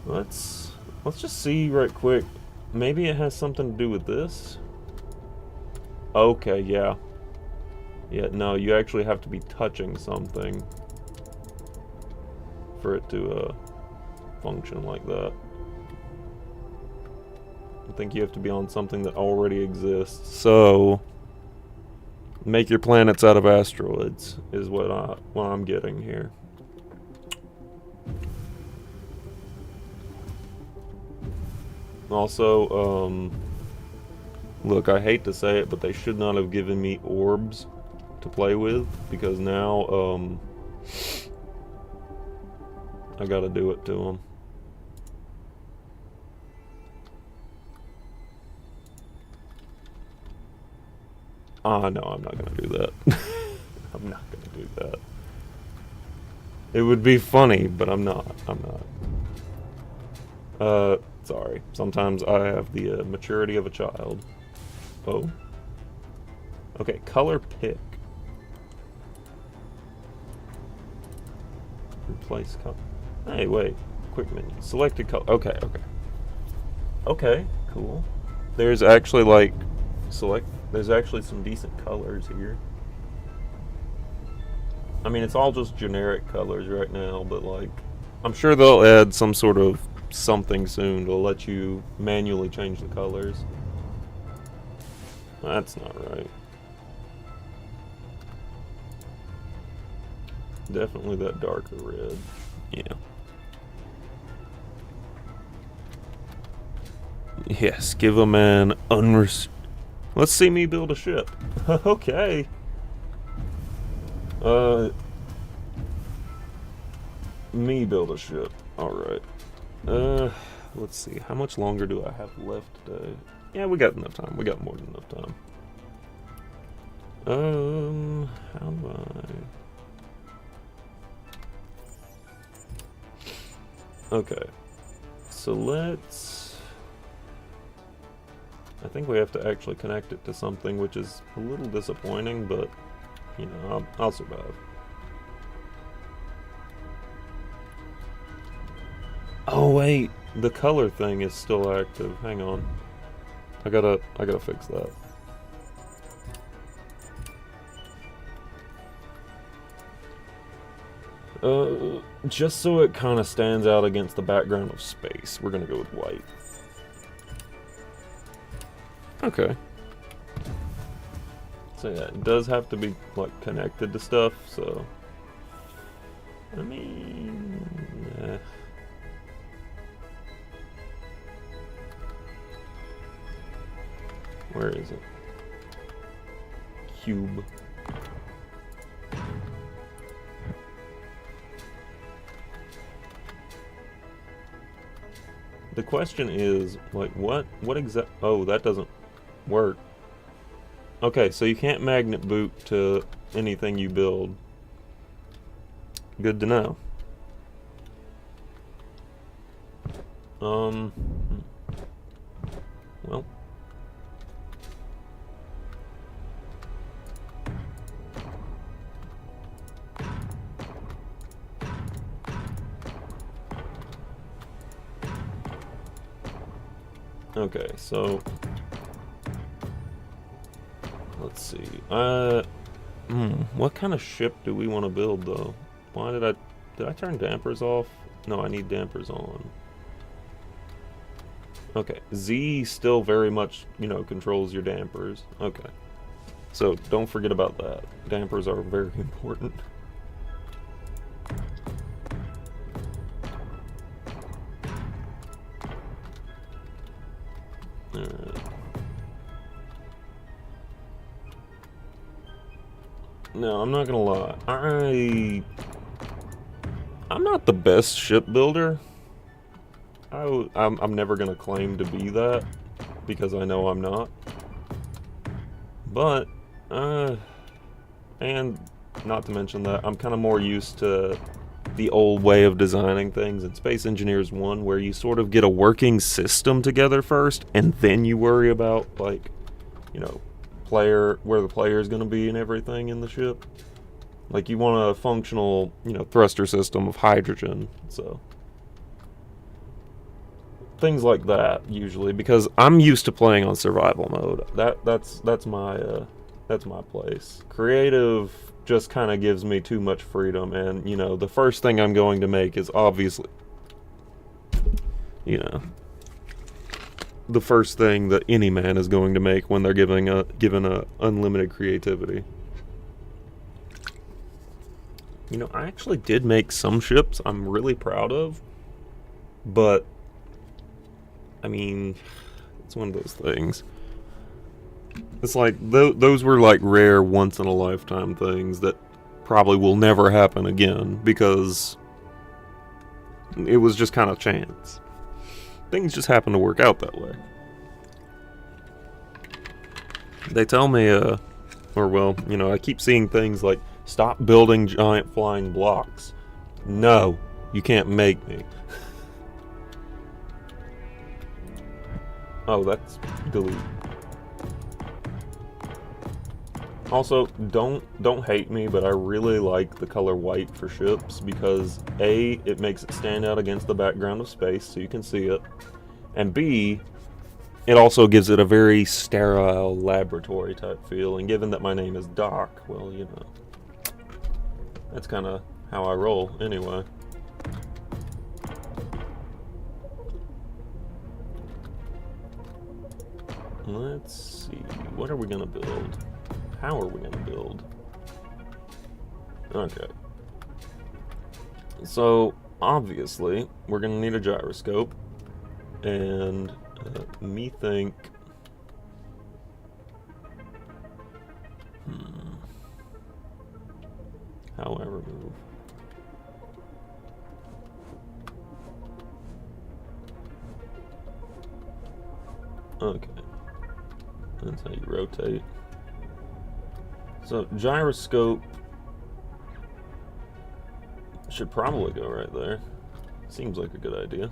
Let's just see right quick. Maybe it has something to do with this? Okay, yeah. Yeah, no, you actually have to be touching something for it to function like that. think you have to be on something that already exists. So make your planets out of asteroids is what I'm getting here. Also, look, I hate to say it, but they should not have given me orbs to play with, because now, I gotta do it to them. No, I'm not gonna do that. I'm not gonna do that. It would be funny, but I'm not. Sorry. Sometimes I have the maturity of a child. Oh. Okay, color pick. Replace color. Hey, wait. Quick menu. Selected color. Okay. Okay, cool. There's actually, like, there's actually some decent colors here. I mean, it's all just generic colors right now, but, like, I'm sure they'll add some sort of something soon to let you manually change the colors. That's not right. Definitely that darker red. Yeah. Yes, give a man Let's see me build a ship. Okay. Me build a ship. Alright. Let's see. How much longer do I have left today? Yeah, we got enough time. We got more than enough time. How do I... Okay. So I think we have to actually connect it to something, which is a little disappointing, but, you know, I'll survive. Oh, wait. The color thing is still active. Hang on. I gotta fix that. Just so it kind of stands out against the background of space, we're gonna go with white. Okay. So yeah, it does have to be, like, connected to stuff, so... I mean... Where is it? Cube. The question is, like, what exact... Oh, that doesn't work. Okay, so you can't magnet boot to anything you build. Good to know. Well. Okay, so let's see. What kind of ship do we want to build, though? Why did I turn dampers off? No, I need dampers on. Okay, Z still very much, you know, controls your dampers. Okay, so don't forget about that. Dampers are very important. Alright. No, I'm not gonna lie. I'm not the best shipbuilder. I'm never gonna claim to be that, because I know I'm not. But, and not to mention that I'm kind of more used to the old way of designing things in Space Engineers 1, where you sort of get a working system together first, and then you worry about, like, you know, where the player is going to be and everything in the ship. Like, you want a functional, you know, thruster system of hydrogen, so things like that usually, because I'm used to playing on survival mode. That's my place. Creative just kind of gives me too much freedom, and, you know, the first thing I'm going to make is obviously, you know, the first thing that any man is going to make when they're given a unlimited creativity. You know, I actually did make some ships I'm really proud of, but I mean, it's one of those things. It's like those were like rare once in a lifetime things that probably will never happen again because it was just kind of chance. Things just happen to work out that way. They tell me, or well, you know, I keep seeing things like, stop building giant flying blocks. No, you can't make me. Oh, that's delete. Also, don't hate me, but I really like the color white for ships because A, it makes it stand out against the background of space so you can see it, and B, it also gives it a very sterile laboratory type feel, and given that my name is Doc, well, you know, that's kind of how I roll anyway. Let's see, what are we gonna build? How are we gonna build? Okay. So, obviously, we're gonna need a gyroscope, and me think... How I remove? Okay. That's how you rotate. So, gyroscope should probably go right there. Seems like a good idea.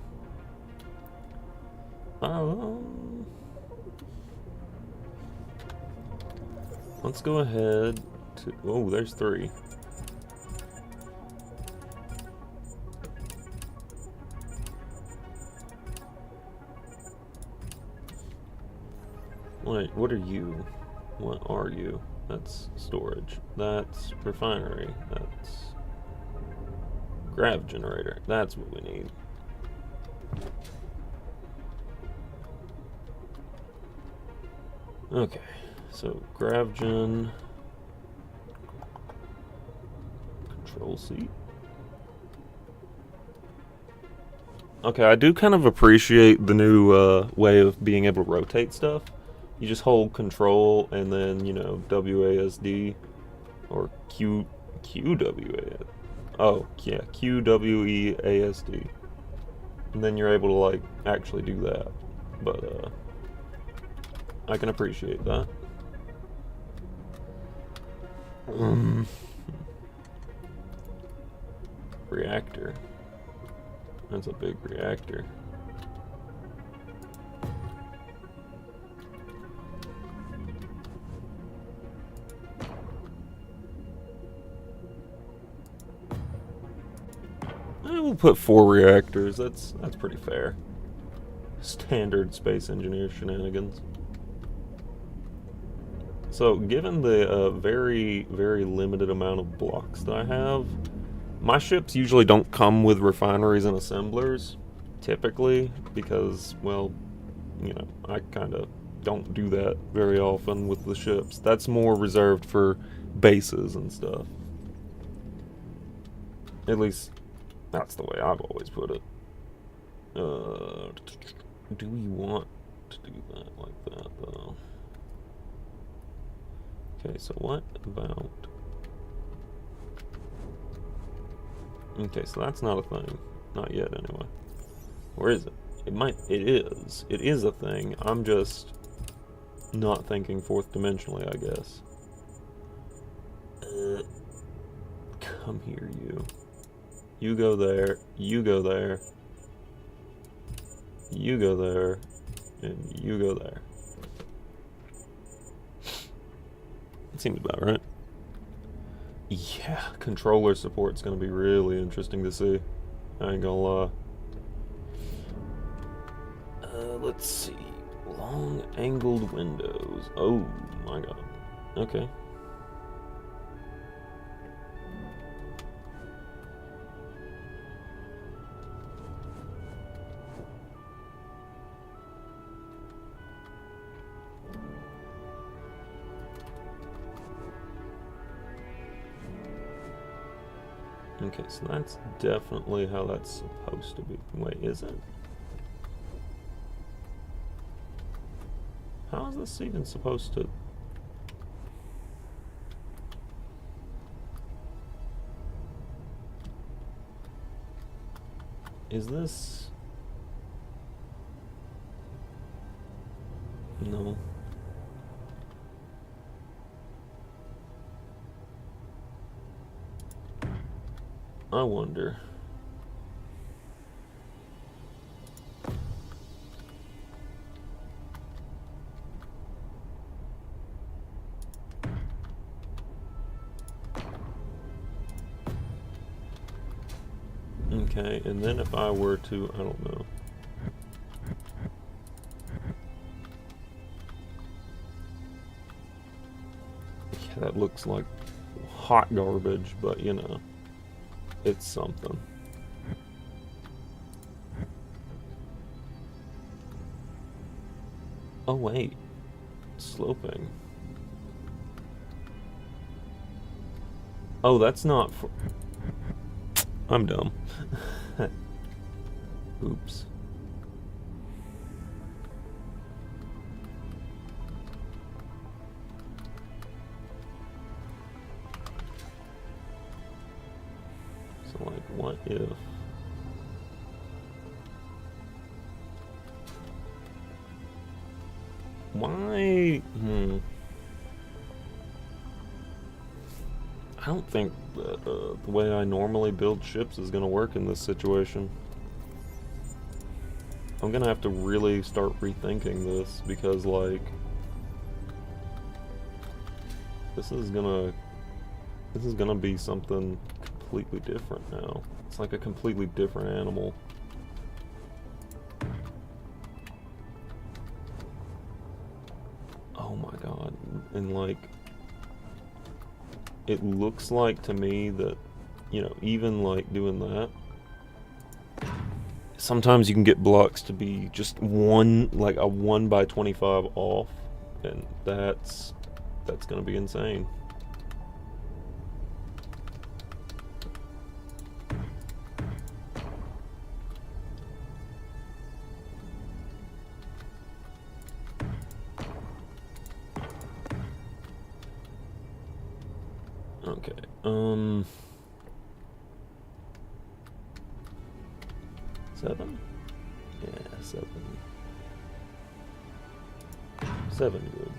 Let's go ahead to... Oh, there's 3. Wait, what are you? What are you? That's storage. That's refinery. That's grav generator. That's what we need. Okay, so grav gen, control seat. Okay, I do kind of appreciate the new way of being able to rotate stuff. You just hold control and then, you know, WASD or QWASD. Oh, yeah, QWEASD. And then you're able to, like, actually do that. But, I can appreciate that. Reactor. That's a big reactor. We'll put 4 reactors. That's pretty fair. Standard space engineer shenanigans. So, given the very, very limited amount of blocks that I have, my ships usually don't come with refineries and assemblers, typically, because, well, you know, I kind of don't do that very often with the ships. That's more reserved for bases and stuff. At least, that's the way I've always put it. Do we want to do that like that, though? Okay, so what about... Okay, so that's not a thing. Not yet, anyway. Or is it? It is. It is a thing. I'm just not thinking fourth dimensionally, I guess. Come here, you. You go there. You go there. You go there. And you go there. It seems about right. Yeah, controller support's gonna be really interesting to see. I ain't gonna lie. Let's see. Long angled windows. Oh my god. Okay. Okay, so that's definitely how that's supposed to be. Wait, is it? How is this even supposed to... Is this... No. I wonder. Okay, and then if I were to, I don't know. Yeah, that looks like hot garbage, but you know, it's something. Oh wait, sloping. Oh, that's not for... I'm dumb. Oops. So like, what if... Why? I don't think the way I normally build ships is going to work in this situation. I'm going to have to really start rethinking this because, like, this is going to be something completely different now. It's like a completely different animal. Oh my god. And like, it looks like to me that, you know, even like doing that, sometimes you can get blocks to be just one, like a 1 by 25 off, and that's gonna be insane. Okay, 7? Yeah, 7. 7 good.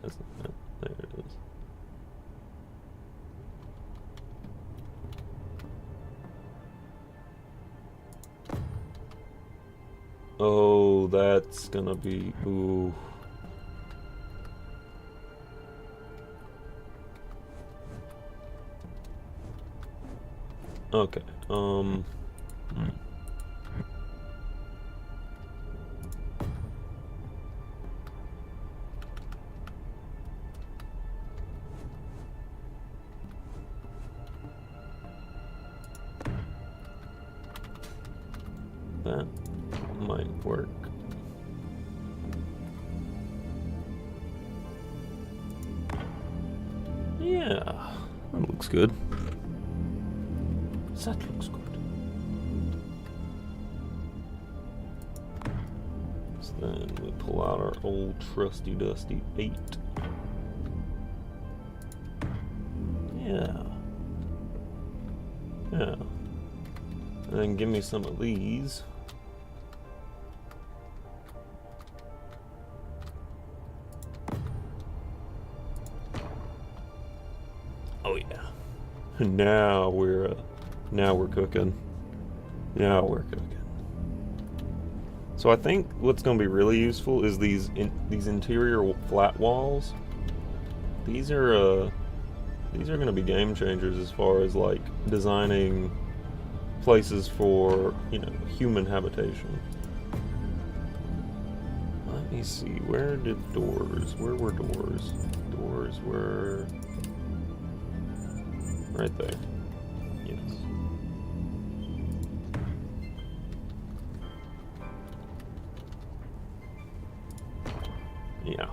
That's not that. There it is. Oh, that's gonna be... Ooh. Okay, that might work. Yeah, that looks good. That looks good. So then we pull out our old trusty dusty 8. Yeah. Yeah. And then give me some of these. Oh yeah. Now we're cooking. Now we're cooking. So I think what's going to be really useful is these interior flat walls. These are going to be game changers as far as like designing places for, you know, human habitation. Let me see, where were doors? Doors were... Right there. Yes. Yeah.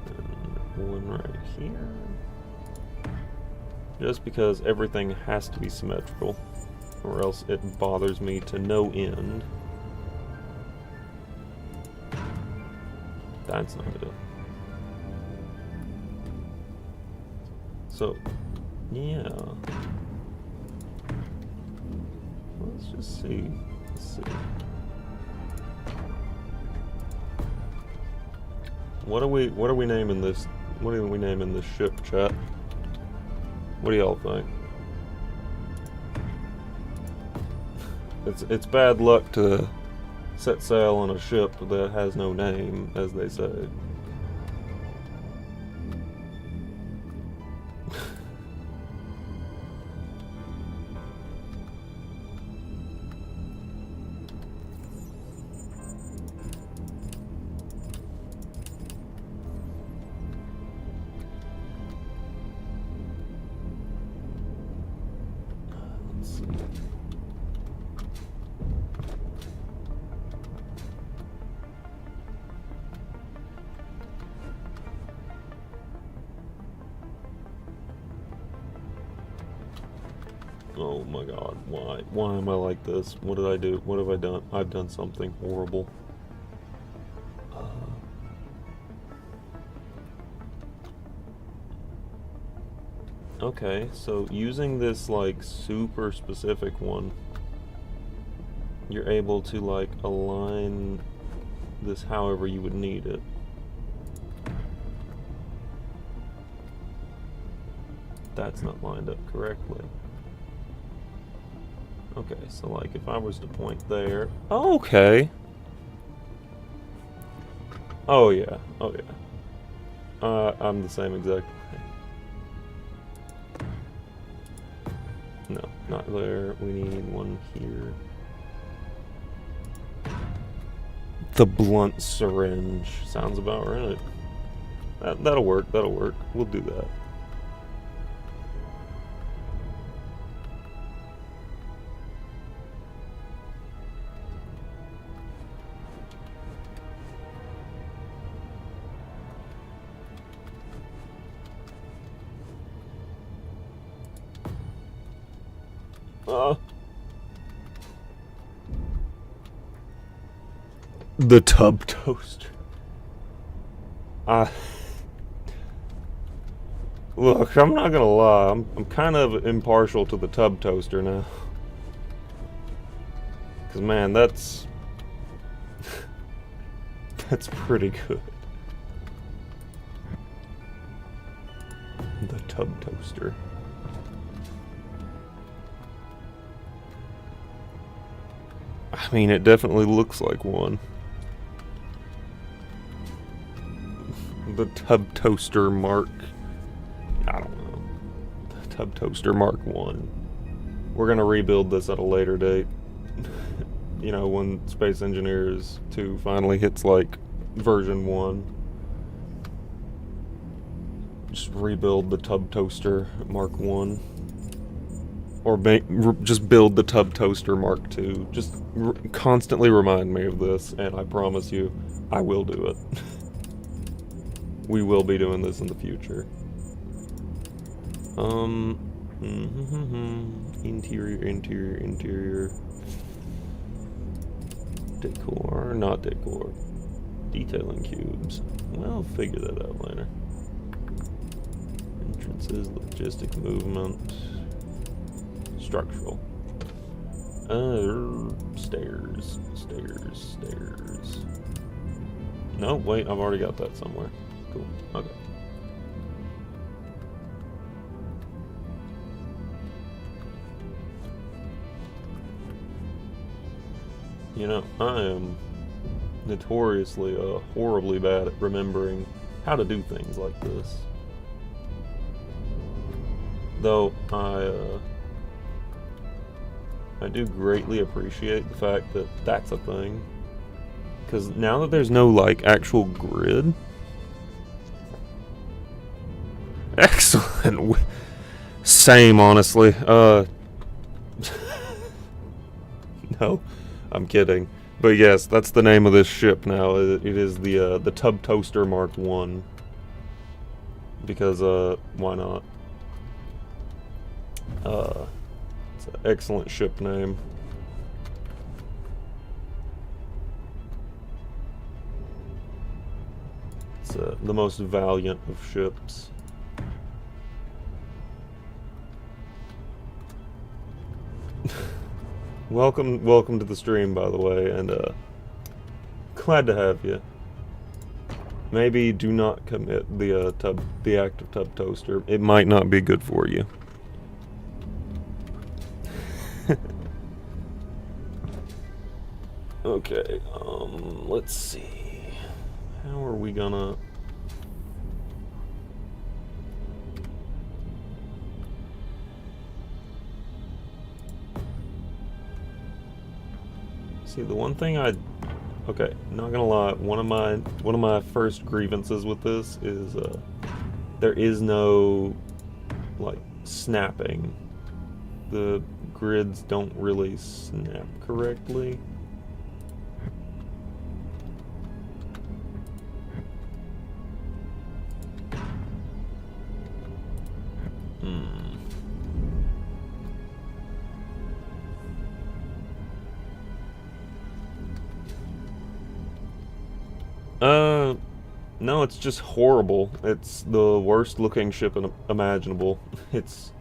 And one right here. Just because everything has to be symmetrical, or else it bothers me to no end. That's not it. So, yeah. Let's just see. Let's see. What are we naming this? What are we naming this ship, chat? What do y'all think? It's bad luck to set sail on a ship that has no name, as they say. Let's see. Oh my god, why? Why am I like this? What did I do? What have I done? I've done something horrible. Okay, so using this like super specific one, you're able to like align this however you would need it. That's not lined up correctly. Okay, so like if I was to point there. Okay. Oh yeah. Oh yeah. I'm the same exact way. No, not there. We need one here. The blunt syringe sounds about right. That'll work. That'll work. We'll do that. The tub toaster. Look, I'm not gonna lie. I'm kind of impartial to the tub toaster now. Cause man, that's pretty good. The tub toaster. I mean, it definitely looks like one. The tub toaster mark. I don't know. The tub toaster mark 1. We're gonna rebuild this at a later date. You know, when Space Engineers 2 finally hits like version 1. Just rebuild the tub toaster mark 1. Or just build the tub toaster mark 2. Just constantly remind me of this, and I promise you, I will do it. We will be doing this in the future. Interior. Decor, not decor. Detailing cubes. Well, figure that out later. Entrances, logistic movement. Structural. Stairs. No, wait, I've already got that somewhere. Cool, okay. You know, I am notoriously horribly bad at remembering how to do things like this. Though I do greatly appreciate the fact that that's a thing. Because now that there's no, like, actual grid... Excellent! Same, honestly. No, I'm kidding. But yes, that's the name of this ship now. It is the Tub Toaster Mark 1. Because, why not? It's an excellent ship name. It's the most valiant of ships. Welcome to the stream, by the way, and glad to have you. Maybe do not commit the act of Tub Toaster. It might not be good for you. Okay, let's see. How are we gonna... See, the one thing okay, not gonna lie, one of my first grievances with this is there is no, like, snapping. The grids don't really snap correctly. No, it's just horrible. It's the worst looking ship imaginable. It's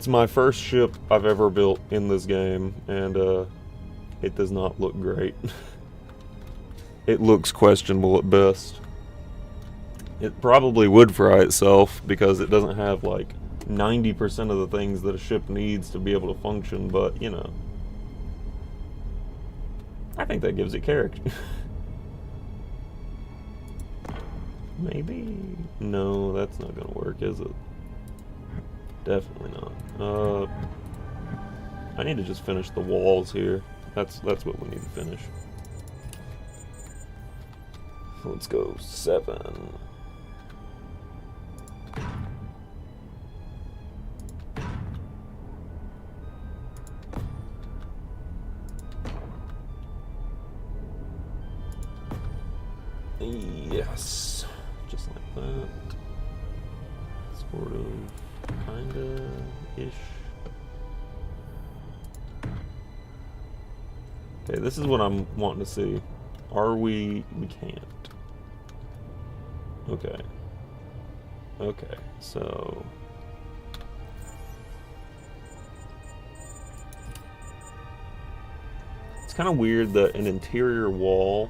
my first ship I've ever built in this game, and it does not look great. It looks questionable at best. It probably would fry itself because it doesn't have like 90% of the things that a ship needs to be able to function, but you know, I think that gives it character. Maybe? No, that's not gonna work, is it? Definitely not. I need to just finish the walls here. That's what we need to finish. So let's go 7. Yes. Just like that. Sort of, kinda-ish. Okay, this is what I'm wanting to see. Are we can't. Okay. Okay, so... It's kind of weird that an interior wall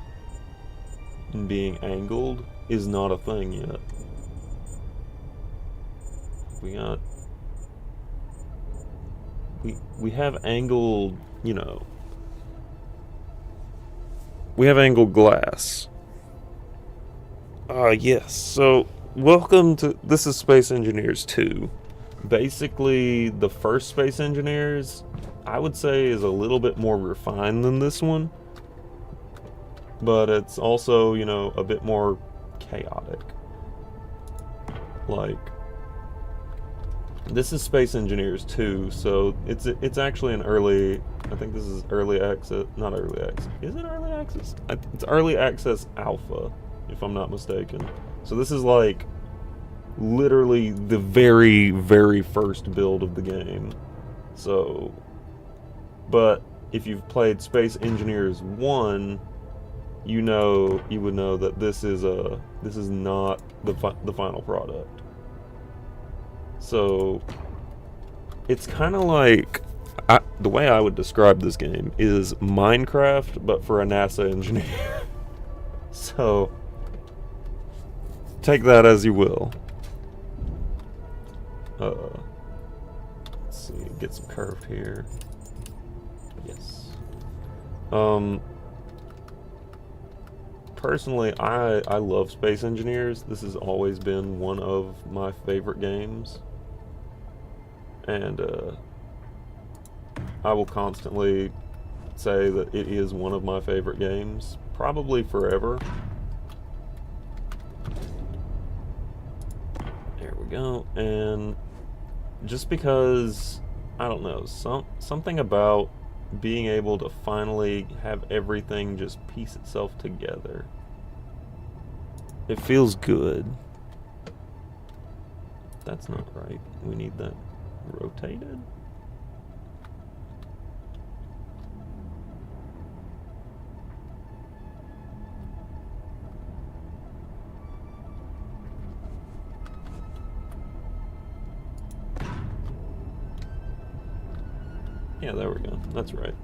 being angled is not a thing yet. We have angled, you know, we have angled glass. Yes, so welcome to, this is Space Engineers 2. Basically, the first Space Engineers, I would say, is a little bit more refined than this one. But it's also, you know, a bit more chaotic. Like, this is Space Engineers 2, so it's actually an early, I think this is early access, not early access, is it early access? It's early access alpha, if I'm not mistaken. So this is like, literally the very, very first build of the game. So, but if you've played Space Engineers 1, you would know that this is not the final product. So it's kind of like, the way I would describe this game is Minecraft, but for a NASA engineer. So take that as you will. Let's see, get some curved here. Yes. Personally, I love Space Engineers. This has always been one of my favorite games. And, I will constantly say that it is one of my favorite games, probably forever. There we go. And just because, I don't know, something about being able to finally have everything just piece itself together. It feels good. That's not right. We need that rotated. Yeah, there we go. That's right.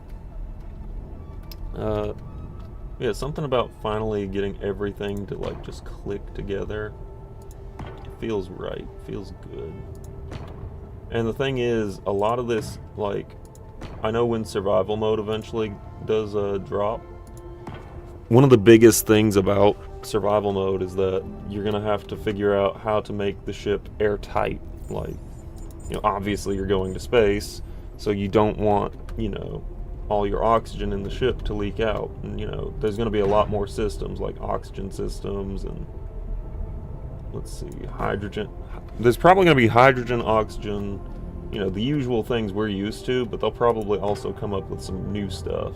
Yeah, something about finally getting everything to like just click together. It feels right. Feels good. And the thing is, a lot of this, like, I know when survival mode eventually does drop, one of the biggest things about survival mode is that you're gonna have to figure out how to make the ship airtight. Like, you know, obviously you're going to space, so you don't want, you know, all your oxygen in the ship to leak out. And, you know, there's gonna be a lot more systems, like oxygen systems and, let's see, hydrogen. There's probably gonna be hydrogen, oxygen, you know, the usual things we're used to, but they'll probably also come up with some new stuff.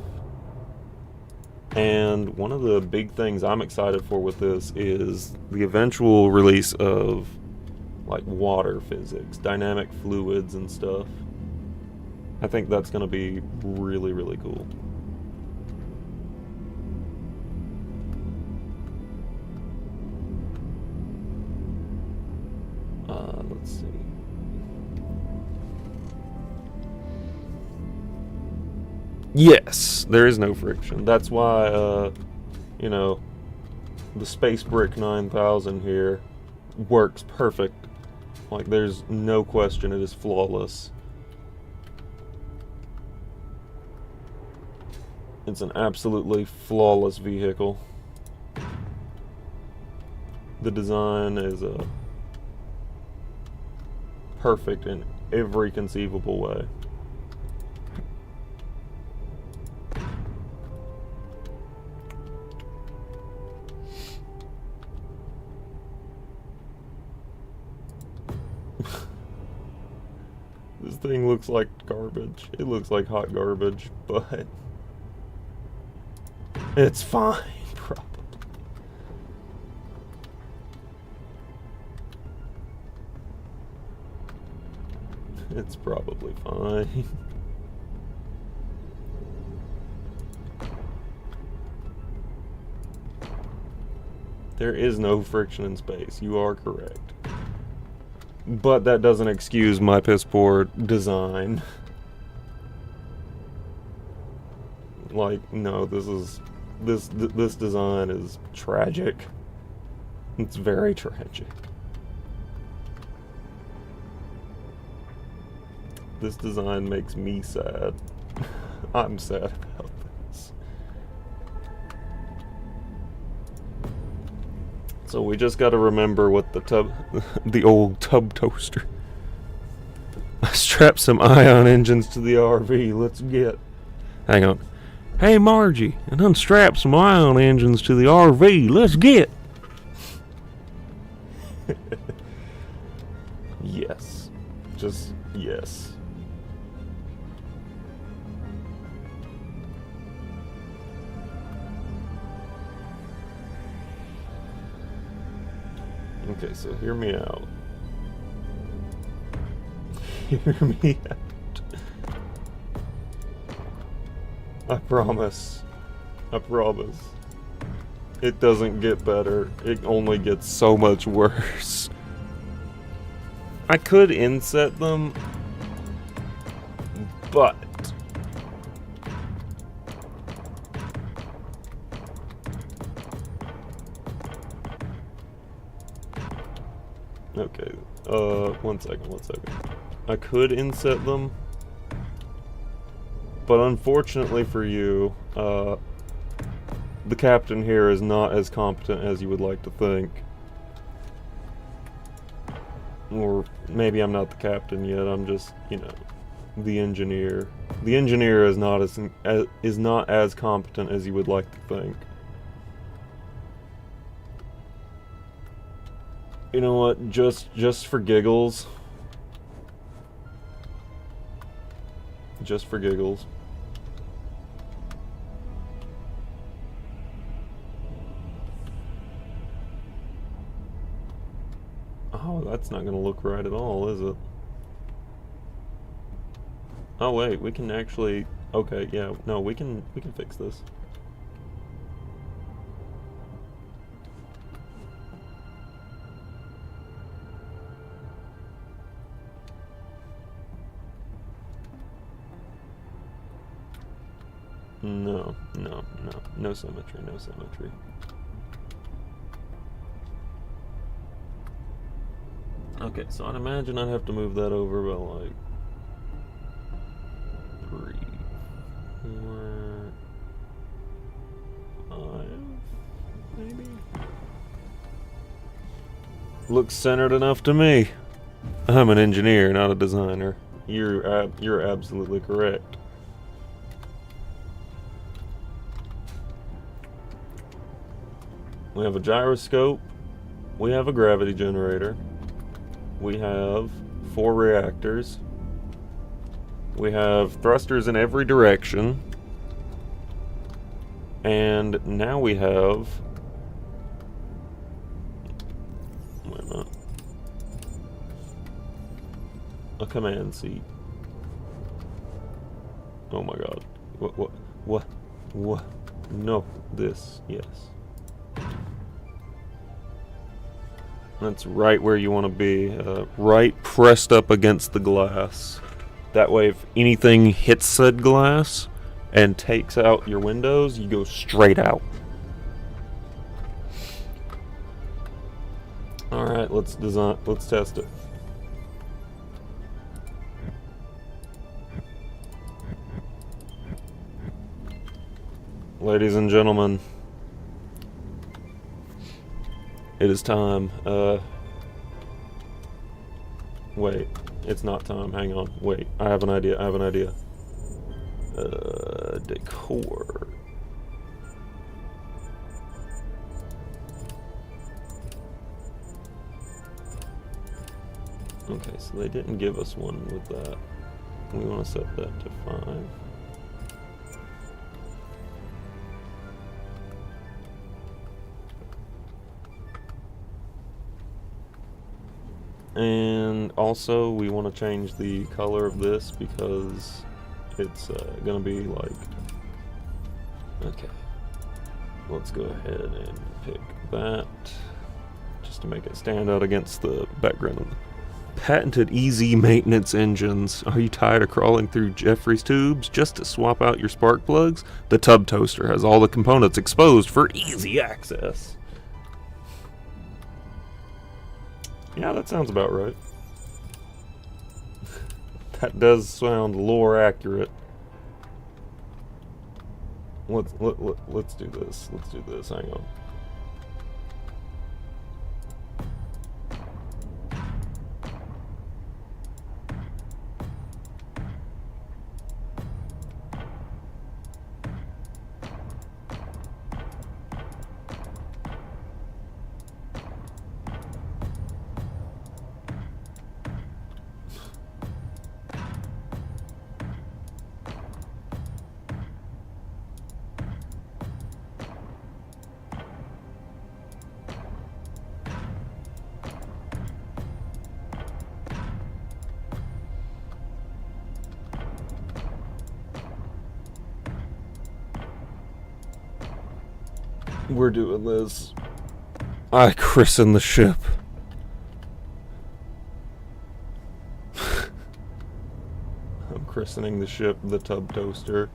And one of the big things I'm excited for with this is the eventual release of like water physics, dynamic fluids and stuff. I think that's going to be really, really cool. Let's see. Yes, there is no friction. That's why, you know, the Space Brick 9000 here works perfect. Like, there's no question it is flawless. It's an absolutely flawless vehicle. The design is perfect in every conceivable way. This thing looks like garbage. It looks like hot garbage, but it's fine, probably. It's probably fine. There is no friction in space. You are correct. But that doesn't excuse my piss poor design. Like, no, this design is tragic. It's very tragic. This design makes me sad. I'm sad about this. So we just gotta remember what the old tub toaster. I strapped some ion engines to the RV. Let's get. Hang on. Hey Margie, and unstrap some ion engines to the RV. Let's get. Yes. Just yes. Okay, so hear me out. Hear me out. I promise. I promise. It doesn't get better. It only gets so much worse. I could inset them, but okay, one second. I could inset them, but unfortunately for you, the captain here is not as competent as you would like to think. Or maybe I'm not the captain yet, I'm just, you know, the engineer, The engineer is not as competent as you would like to think. You know what? Just for giggles. Just for giggles. Oh, that's not gonna look right at all, is it? Oh wait, we can actually. Okay, yeah, no, we can fix this. No symmetry, no symmetry. Okay, so I'd imagine I'd have to move that over by like 3, 4, 5, maybe. Looks centered enough to me. I'm an engineer, not a designer. You're absolutely correct. We have a gyroscope. We have a gravity generator. We have 4 reactors. We have thrusters in every direction. And now we have... Wait a minute. A command seat. Oh my god. What? No. This. Yes. That's right where you want to be. Right pressed up against the glass. That way if anything hits said glass and takes out your windows, you go straight out. Alright, let's test it. Ladies and gentlemen, it is time. Wait, it's not time. Hang on. Wait, I have an idea. Decor. Okay, so they didn't give us one with that. We want to set that to 5. And also we want to change the color of this because it's gonna be like, okay, let's go ahead and pick that just to make it stand out against the background of the patented easy maintenance engines. Are you tired of crawling through Jeffrey's tubes just to swap out your spark plugs? The Tub Toaster has all the components exposed for easy access. Yeah, that sounds about right. That does sound lore accurate. Let's do this. Let's do this. Hang on. We're doing this. I christen the ship. I'm christening the ship the Tub Toaster.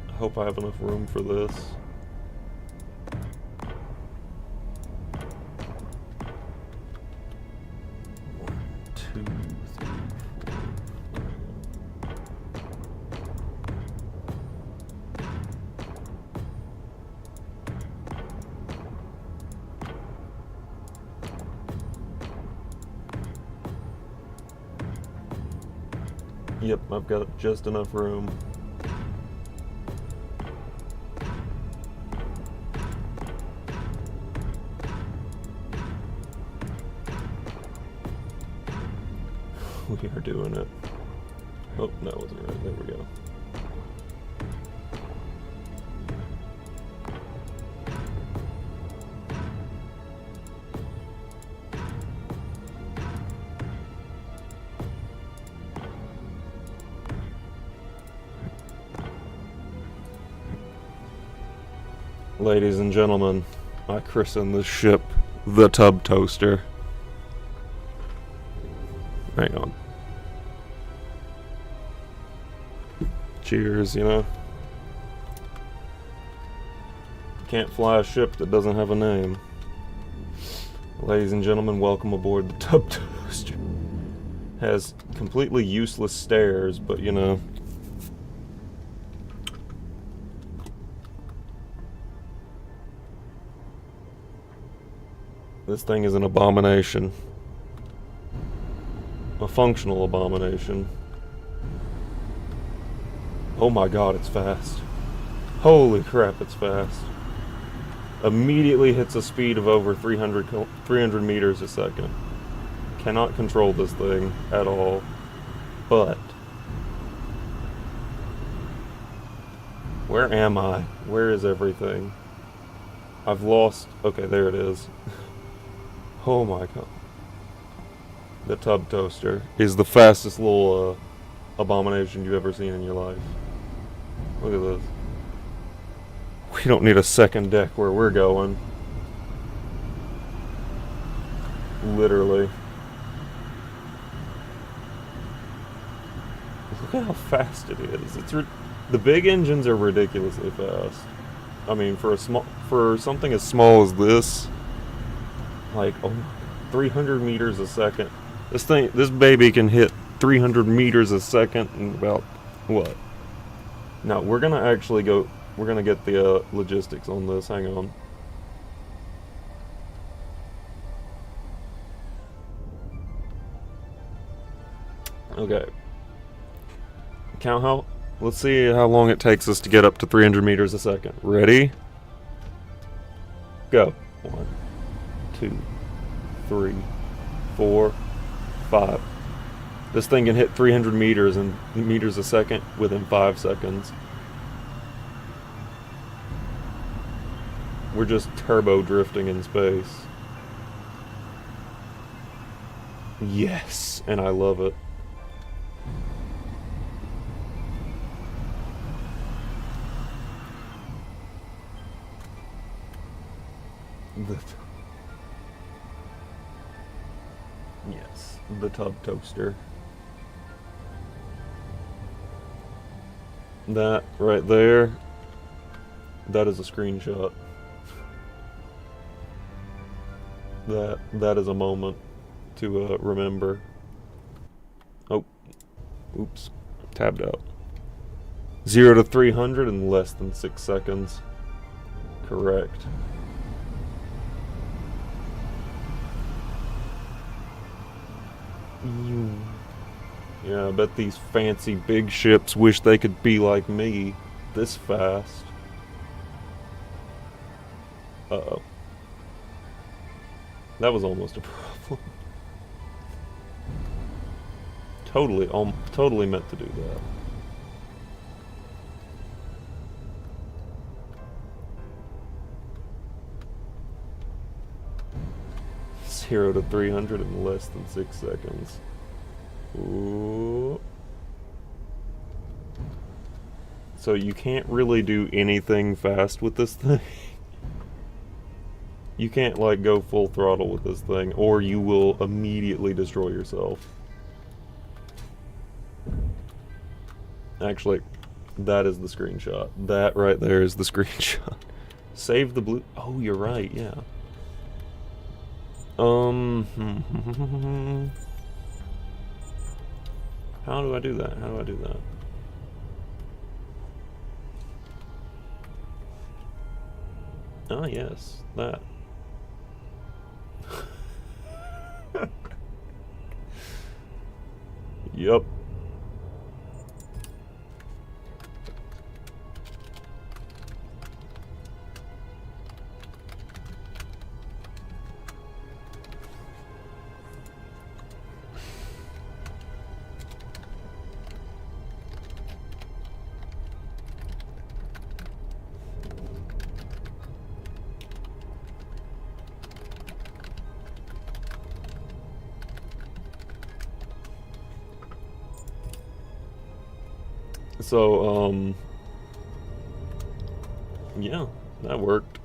I hope I have enough room for this. One, two, three, 4, Yep, I've got just enough room. We are doing it. Oh, that wasn't right. There we go. Ladies and gentlemen, I christen this ship the Tub Toaster. Hang on. Cheers, you know. Can't fly a ship that doesn't have a name. Ladies and gentlemen, welcome aboard the Tub Toaster. Has completely useless stairs, but you know. This thing is an abomination. A functional abomination. Oh my god, it's fast. Holy crap, it's fast. Immediately hits a speed of over 300 meters a second. Cannot control this thing at all. But where am I? Where is everything? I've lost... Okay, there it is. Oh my god. The Tub Toaster is the fastest little abomination you've ever seen in your life. Look at this. We don't need a second deck where we're going. Literally. Look at how fast it is. The big engines are ridiculously fast. I mean, for something as small as this, like 300 meters a second. This baby can hit 300 meters a second in about what? Now we're gonna actually go. We're gonna get the logistics on this. Hang on. Okay. Count how. Let's see how long it takes us to get up to 300 meters a second. Ready? Go. 1, 2, 3, 4, 5. This thing can hit 300 meters a second within 5 seconds. We're just turbo drifting in space. Yes, and I love it. Yes, the Tub Toaster. That right there, that is a screenshot. That is a moment to remember. Oh, oops, tabbed out. 0 to 300 in less than 6 seconds. Correct. Yeah, I bet these fancy big ships wish they could be like me, this fast. Uh-oh. That was almost a problem. Totally meant to do that. Zero to 300 in less than 6 seconds. Ooh. So you can't really do anything fast with this thing. You can't like go full throttle with this thing, or you will immediately destroy yourself. Actually, that is the screenshot. That right there is the screenshot. Save the blue. Oh, you're right. Yeah. How do I do that? How do I do that? Ah, yes, that. Yup. So, yeah, that worked.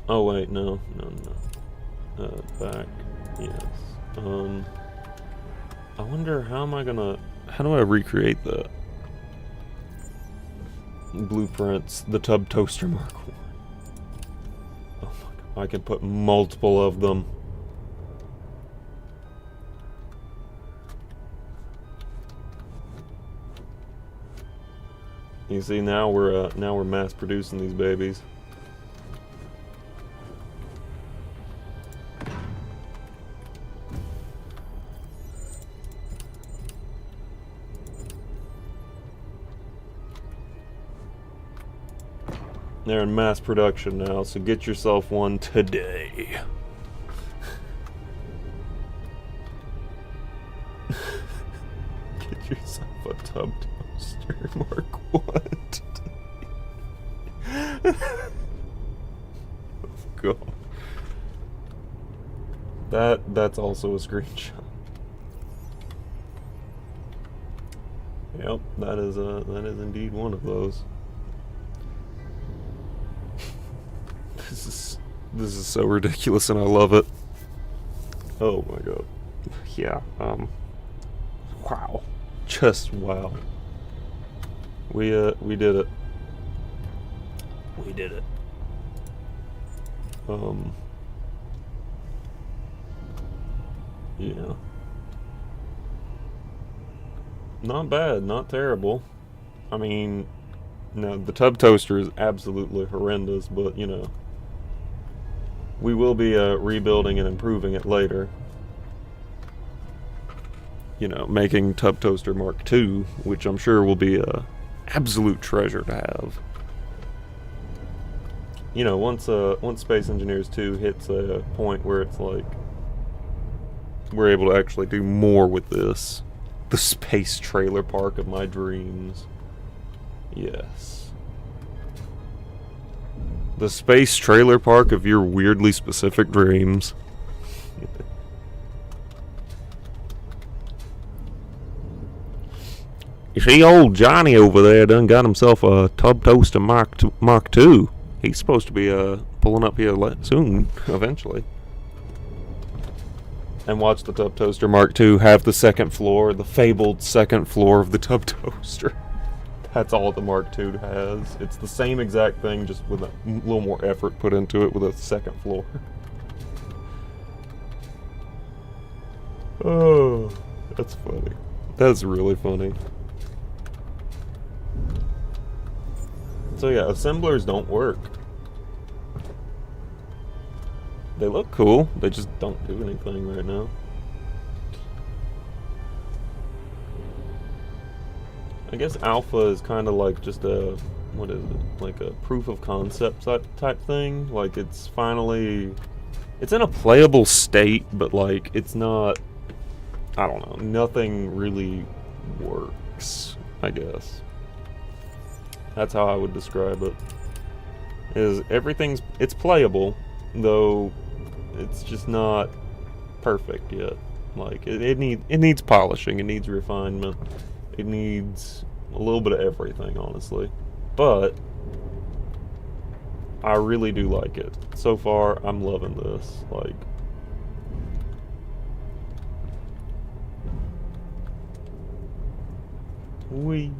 Oh wait, no. Back, yes. I wonder how do I recreate the blueprints, the tub toaster Mark 1? Oh my god, I can put multiple of them. You see, now we're mass producing these babies. They're in mass production now, so get yourself one today. Get yourself a tub toaster Mark 1 today. Oh god. That's also a screenshot. Yep, that is indeed one of those. This is so ridiculous and I love it. Oh my god. Yeah, wow. Just wow. We did it. We did it. Yeah. Not bad, not terrible. I mean, no, the tub toaster is absolutely horrendous, but you know, we will be rebuilding and improving it later. You know, making Tub Toaster Mark II, which I'm sure will be a absolute treasure to have. You know, once Space Engineers 2 hits a point where it's like we're able to actually do more with this, the space trailer park of my dreams. Yes. The space trailer park of your weirdly specific dreams. You see, old Johnny over there done got himself a Tub Toaster Mark II. He's supposed to be pulling up here soon, eventually. And watch the Tub Toaster Mark II have the second floor, the fabled second floor of the Tub Toaster. That's all the Mark II has. It's the same exact thing, just with a little more effort put into it with a second floor. Oh, that's funny. That's really funny. So yeah, assemblers don't work. They look cool, they just don't do anything right now. I guess alpha is kind of like just a, what is it, like a proof of concept type thing. Like it's finally, it's in a playable state, but like it's not, I don't know, nothing really works, I guess. That's how I would describe it. It's playable, though it's just not perfect yet. Like it needs polishing, it needs refinement, it needs a little bit of everything, honestly. But I really do like it. So far, I'm loving this. Like, wee.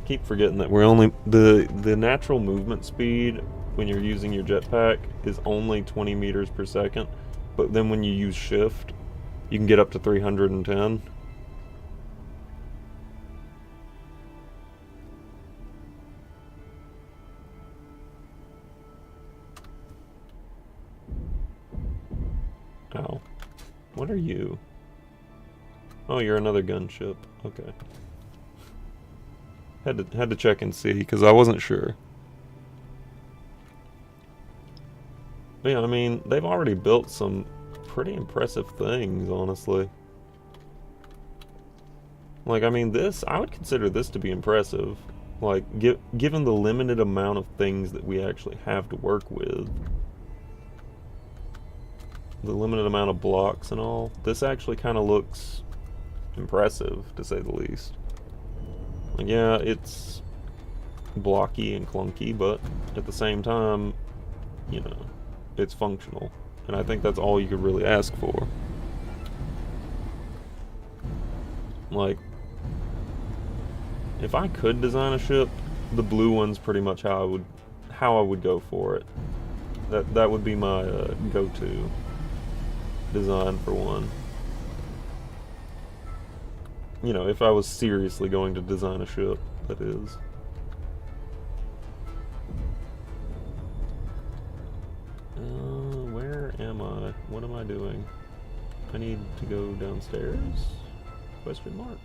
Keep forgetting that we're only the natural movement speed when you're using your jetpack is only 20 meters per second, but then when you use shift you can get up to 310. Ow. What are you? Oh, you're another gunship. Okay. Had to check and see, because I wasn't sure. Yeah, I mean, they've already built some pretty impressive things, honestly. Like, I mean, I would consider this to be impressive. Like, given the limited amount of things that we actually have to work with, the limited amount of blocks and all, this actually kind of looks impressive, to say the least. Like, yeah, it's blocky and clunky, but at the same time, you know, it's functional. And I think that's all you could really ask for. Like, if I could design a ship, the blue one's pretty much how I would go for it. That would be my go-to design for one. You know, if I was seriously going to design a ship, that is. Where am I? What am I doing? I need to go downstairs? Question mark?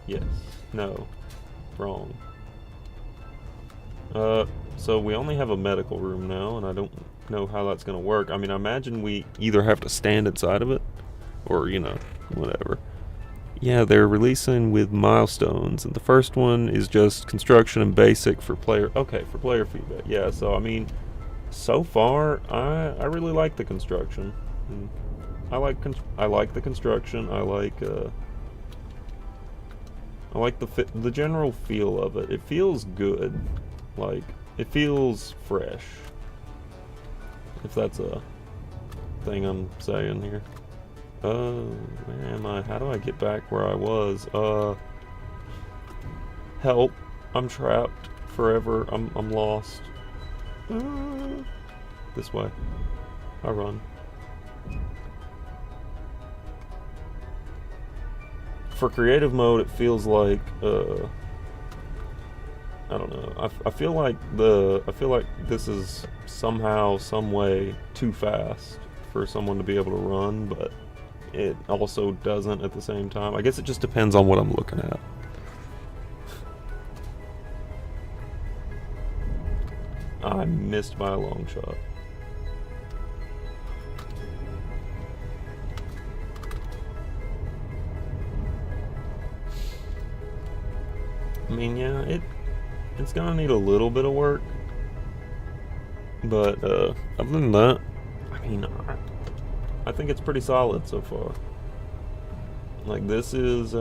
Yes. No. Wrong. So we only have a medical room now, and I don't know how that's gonna work. I mean, I imagine we either have to stand inside of it, or, you know, whatever. Yeah, they're releasing with milestones, and the first one is just construction and basic for player... Okay, for player feedback. Yeah, so, I mean, so far, I really like the construction. I like the construction. I like the general feel of it. It feels good. Like, it feels fresh. If that's a thing I'm saying here. Where am I? How do I get back where I was? Help. I'm trapped forever. I'm lost. This way. I run. For creative mode, it feels like I don't know. I feel like this is somehow, some way too fast for someone to be able to run, but it also doesn't at the same time. I guess it just depends on what I'm looking at. I missed by a long shot. I mean, yeah, it's gonna need a little bit of work, but other than that, I mean, I think it's pretty solid so far. Like, this is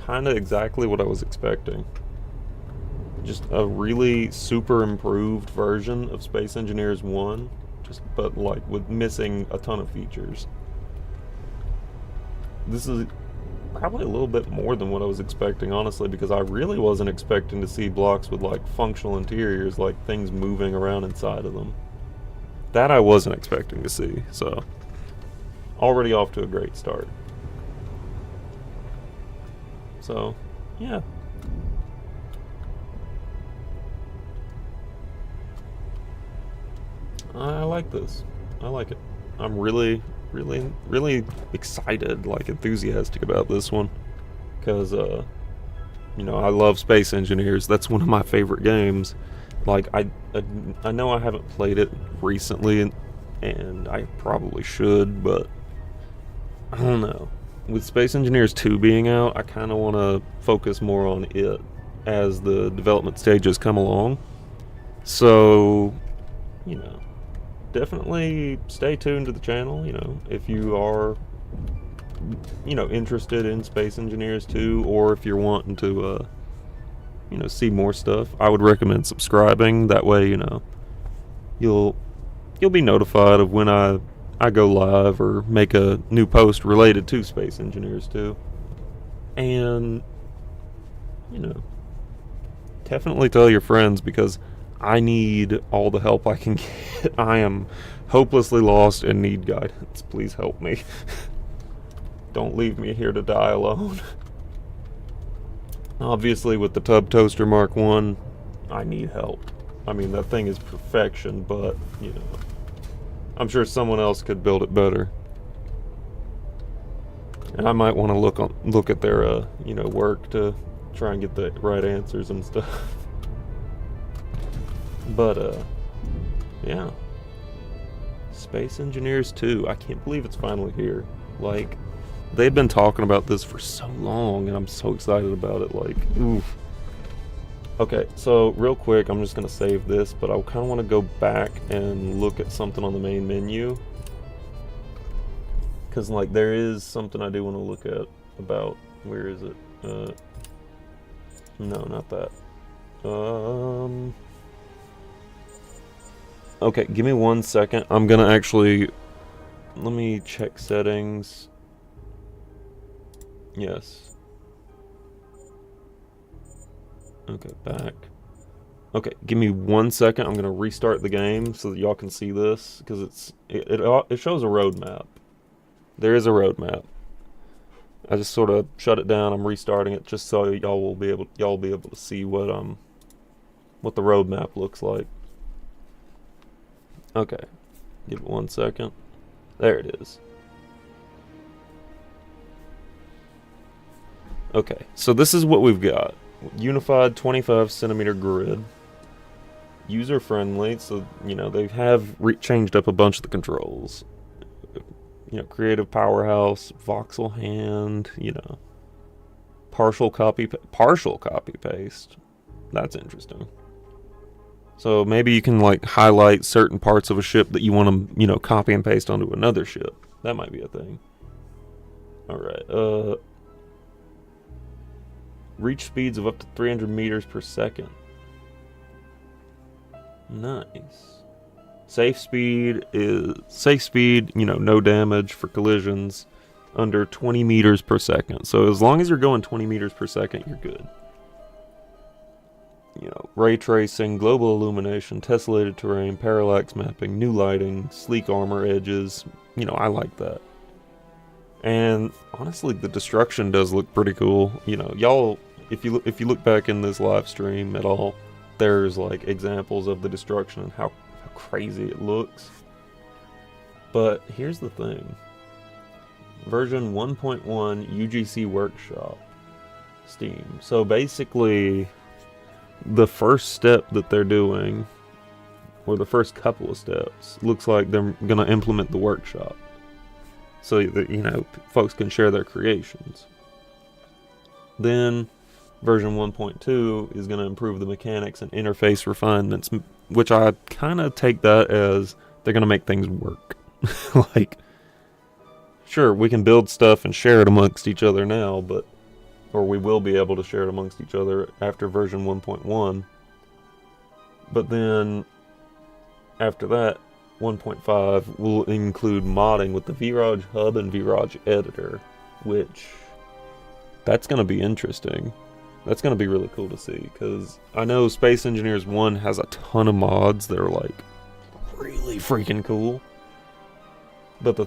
kind of exactly what I was expecting. Just a really super improved version of Space Engineers 1, but like with missing a ton of features. This is probably a little bit more than what I was expecting, honestly, because I really wasn't expecting to see blocks with like functional interiors, like things moving around inside of them. That I wasn't expecting to see, so already off to a great start. So, yeah. I like this. I like it. I'm really excited, like enthusiastic about this one, because you know, I love Space Engineers. That's one of my favorite games. Like, I know I haven't played it recently, and I probably should, but I don't know. With Space Engineers 2 being out, I kind of want to focus more on it as the development stages come along. So, you know, definitely stay tuned to the channel, you know, if you are, you know, interested in Space Engineers 2, or if you're wanting to, you know, see more stuff. I would recommend subscribing. That way, you know, you'll be notified of when I go live or make a new post related to Space Engineers 2. And, you know, definitely tell your friends, because I need all the help I can get. I am hopelessly lost and need guidance. Please help me. Don't leave me here to die alone. Obviously, with the Tub Toaster Mark 1, I need help. I mean, that thing is perfection, but, you know, I'm sure someone else could build it better. And I might want to look at their, you know, work to try and get the right answers and stuff. But, yeah. Space Engineers 2. I can't believe it's finally here. Like, they've been talking about this for so long, and I'm so excited about it. Like, oof. Okay, so real quick, I'm just gonna save this, but I kind of want to go back and look at something on the main menu. Because, like, there is something I do want to look at about, where is it? No, not that. Okay, give me 1 second. I'm gonna actually, let me check settings. Yes. Okay, back. Okay, give me 1 second. I'm gonna restart the game so that y'all can see this, because it shows a roadmap. There is a roadmap. I just sort of shut it down. I'm restarting it just so y'all will be able to see what the roadmap looks like. Okay, give it 1 second. There it is. Okay, so this is what we've got. Unified 25 centimeter grid. User friendly, so you know they have changed up a bunch of the controls. You know, creative powerhouse, voxel hand, you know, partial copy paste. That's interesting. So maybe you can like highlight certain parts of a ship that you want to, you know, copy and paste onto another ship. That might be a thing. All right. Reach speeds of up to 300 meters per second. Nice. Safe speed, you know, no damage for collisions under 20 meters per second. So as long as you're going 20 meters per second, you're good. You know, ray tracing, global illumination, tessellated terrain, parallax mapping, new lighting, sleek armor edges. You know, I like that. And honestly, the destruction does look pretty cool. You know, y'all, if you look back in this live stream at all, there's like examples of the destruction and how crazy it looks. But here's the thing. Version 1.1 UGC Workshop Steam. So basically the first step that they're doing, or the first couple of steps, looks like they're gonna implement the workshop so that, you know, folks can share their creations. Then version 1.2 is going to improve the mechanics and interface refinements, which I kind of take that as they're going to make things work. Like, sure, we can build stuff and share it amongst each other now, or we will be able to share it amongst each other after version 1.1. But then, after that, 1.5 will include modding with the VROG Hub and VROG Editor, which, that's going to be interesting. That's going to be really cool to see, because I know Space Engineers 1 has a ton of mods that are, like, really freaking cool. But the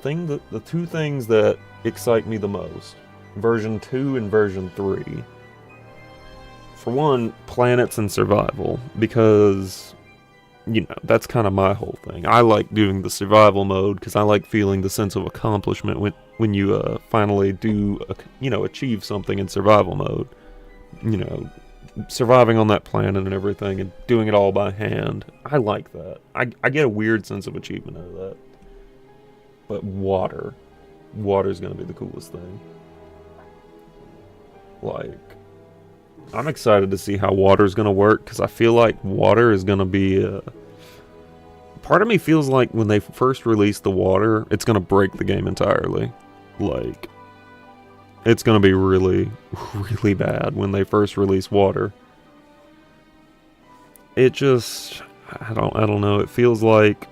two things that excite me the most, version 2 and version 3. For one, planets and survival, because, you know, that's kind of my whole thing. I like doing the survival mode, because I like feeling the sense of accomplishment when you finally do, you know, achieve something in survival mode. You know, surviving on that planet and everything and doing it all by hand. I like that. I get a weird sense of achievement out of that. But water's gonna be the coolest thing. Like, I'm excited to see how water's gonna work, because I feel like water is gonna be part of me feels like when they first release the water, it's gonna break the game entirely. Like, it's gonna be really, really bad when they first release water. It just, I don't know. It feels like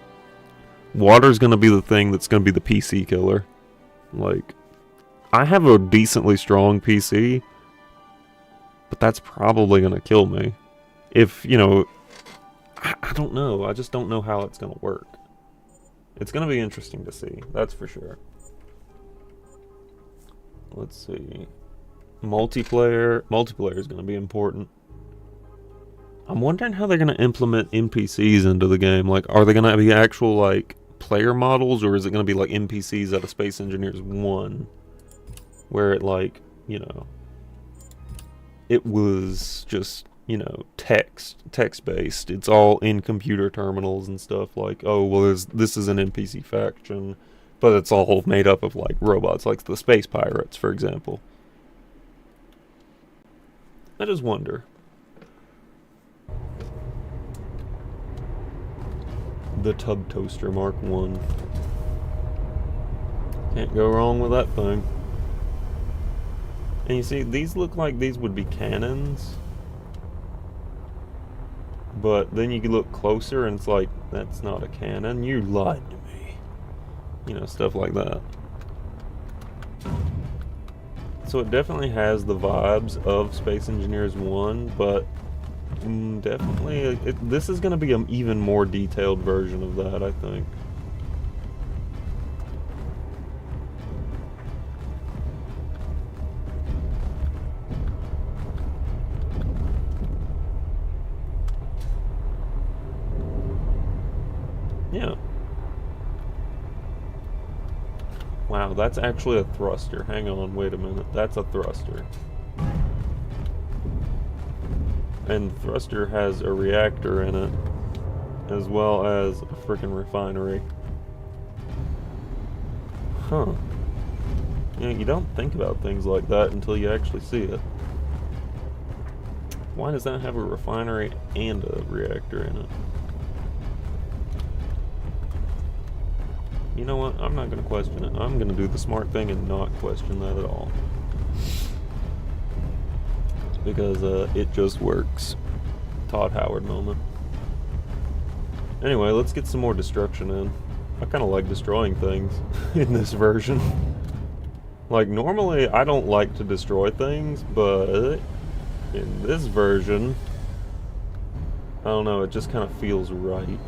water's gonna be the thing that's gonna be the PC killer. Like, I have a decently strong PC, but that's probably gonna kill me. If, you know, I don't know. I just don't know how it's gonna work. It's gonna be interesting to see, that's for sure. Let's see. Multiplayer is going to be important. I'm wondering how they're going to implement NPCs into the game. Like, are they going to be actual, like, player models, or is it going to be like NPCs out of Space Engineers 1? Where it, like, you know, it was just, you know, text based. It's all in computer terminals and stuff like, oh, well, this is an NPC faction, but it's all made up of like robots, like the Space Pirates, for example. I just wonder. The Tub Toaster Mark 1. Can't go wrong with that thing. And you see, these look like these would be cannons. But then you can look closer and it's like, that's not a cannon. You lied to me. You know, stuff like that. So it definitely has the vibes of Space Engineers 1, but definitely, this is going to be an even more detailed version of that, I think. Yeah. Wow, that's actually a thruster. Hang on, wait a minute. That's a thruster. And the thruster has a reactor in it, as well as a freaking refinery. Huh. You know, you don't think about things like that until you actually see it. Why does that have a refinery and a reactor in it? You know what? I'm not going to question it. I'm going to do the smart thing and not question that at all. Because it just works. Todd Howard moment. Anyway, let's get some more destruction in. I kind of like destroying things in this version. Like, normally I don't like to destroy things, but in this version, I don't know, it just kind of feels right.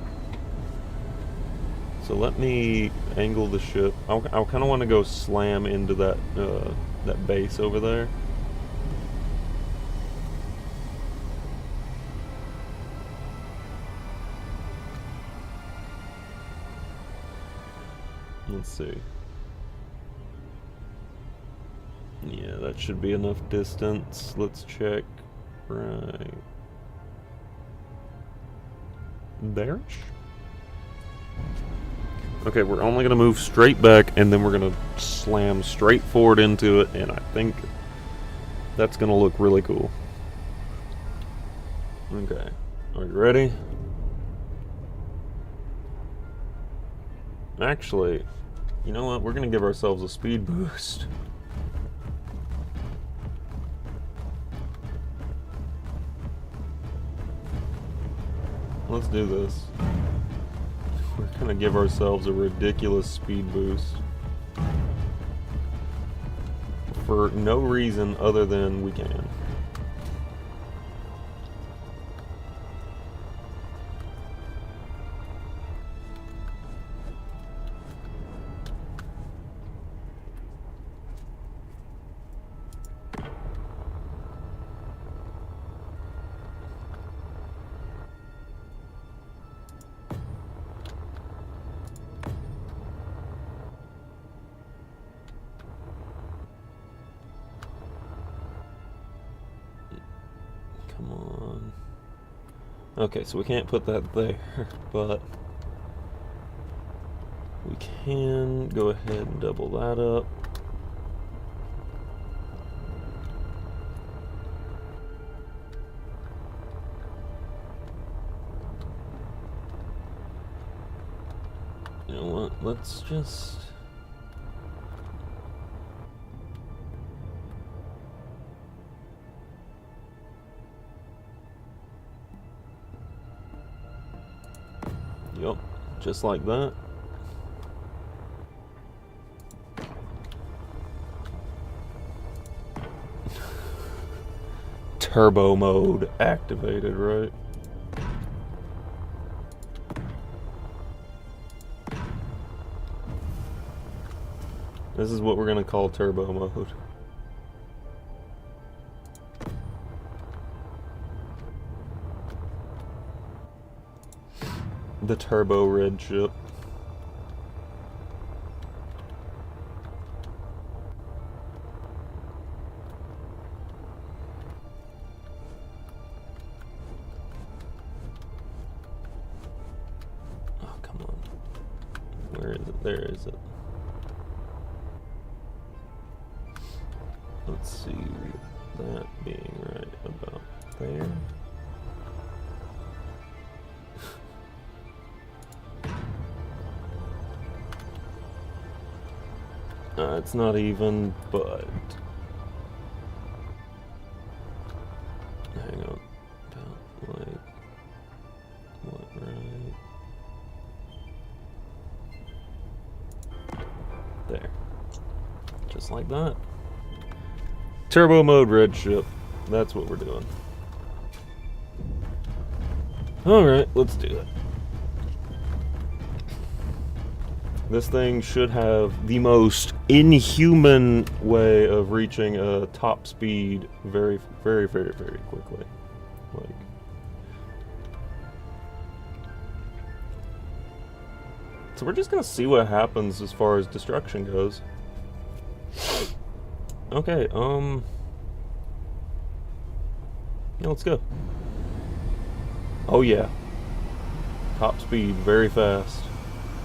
So let me angle the ship. I kind of want to go slam into that that base over there. Let's see. Yeah, that should be enough distance. Let's check. Right. There-ish? Okay, we're only going to move straight back, and then we're going to slam straight forward into it, and I think that's going to look really cool. Okay, are you ready? Actually, you know what? We're going to give ourselves a speed boost. Let's do this. We're gonna give ourselves a ridiculous speed boost. For no reason other than we can. Come on. Okay, so we can't put that there, but we can go ahead and double that up. You know what? Let's just... Yup, just like that. Turbo mode activated, right? This is what we're gonna call turbo mode. The turbo red ship. is it? There is it. Let's see, that being right about there. It's not even, but hang on, about like what, right there, just like that. Turbo mode red ship, that's what we're doing. Alright, let's do it. This thing should have the most inhuman way of reaching a top speed very, very, very, very quickly. Like, so we're just gonna see what happens as far as destruction goes. Okay, yeah, let's go. Oh yeah. Top speed, very fast.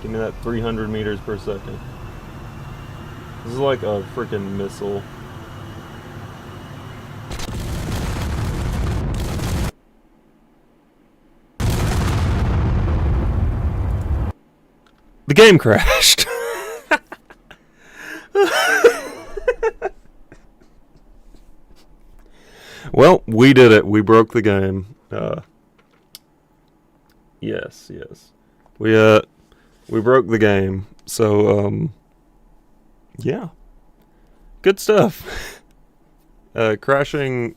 Give me that 300 meters per second. This is like a freaking missile. The game crashed. Well, we did it. We broke the game. Yes. We broke the game. So, yeah. Good stuff. Crashing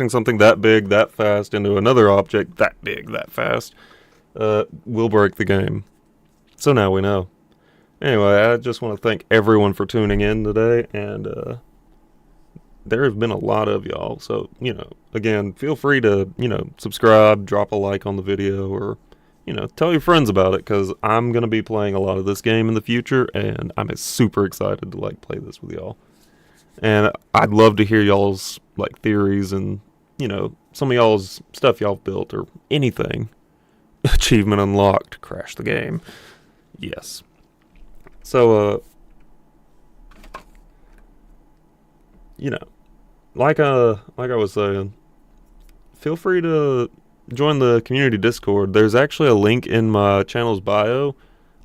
something that big, that fast into another object that big, that fast, will break the game. So now we know. Anyway, I just want to thank everyone for tuning in today, and, there have been a lot of y'all. So, again, feel free to, subscribe, drop a like on the video, or, tell your friends about it, because I'm going to be playing a lot of this game in the future, and I'm super excited to, play this with y'all. And I'd love to hear y'all's, theories and, some of y'all's stuff y'all built, or anything. Achievement unlocked, crash the game. Yes. So, like I was saying, feel free to join the community Discord. There's actually a link in my channel's bio.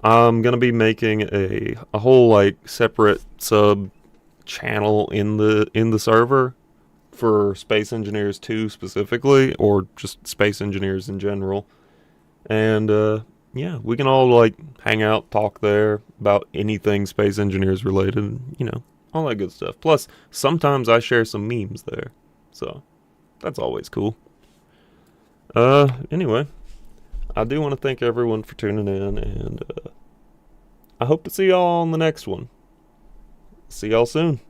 I'm gonna be making a whole separate sub channel in the server for Space Engineers 2 specifically, or just Space Engineers in general. And yeah, we can all hang out, talk there about anything Space Engineers related, all that good stuff. Plus, sometimes I share some memes there. So, that's always cool. Anyway, I do want to thank everyone for tuning in, and I hope to see y'all on the next one. See y'all soon.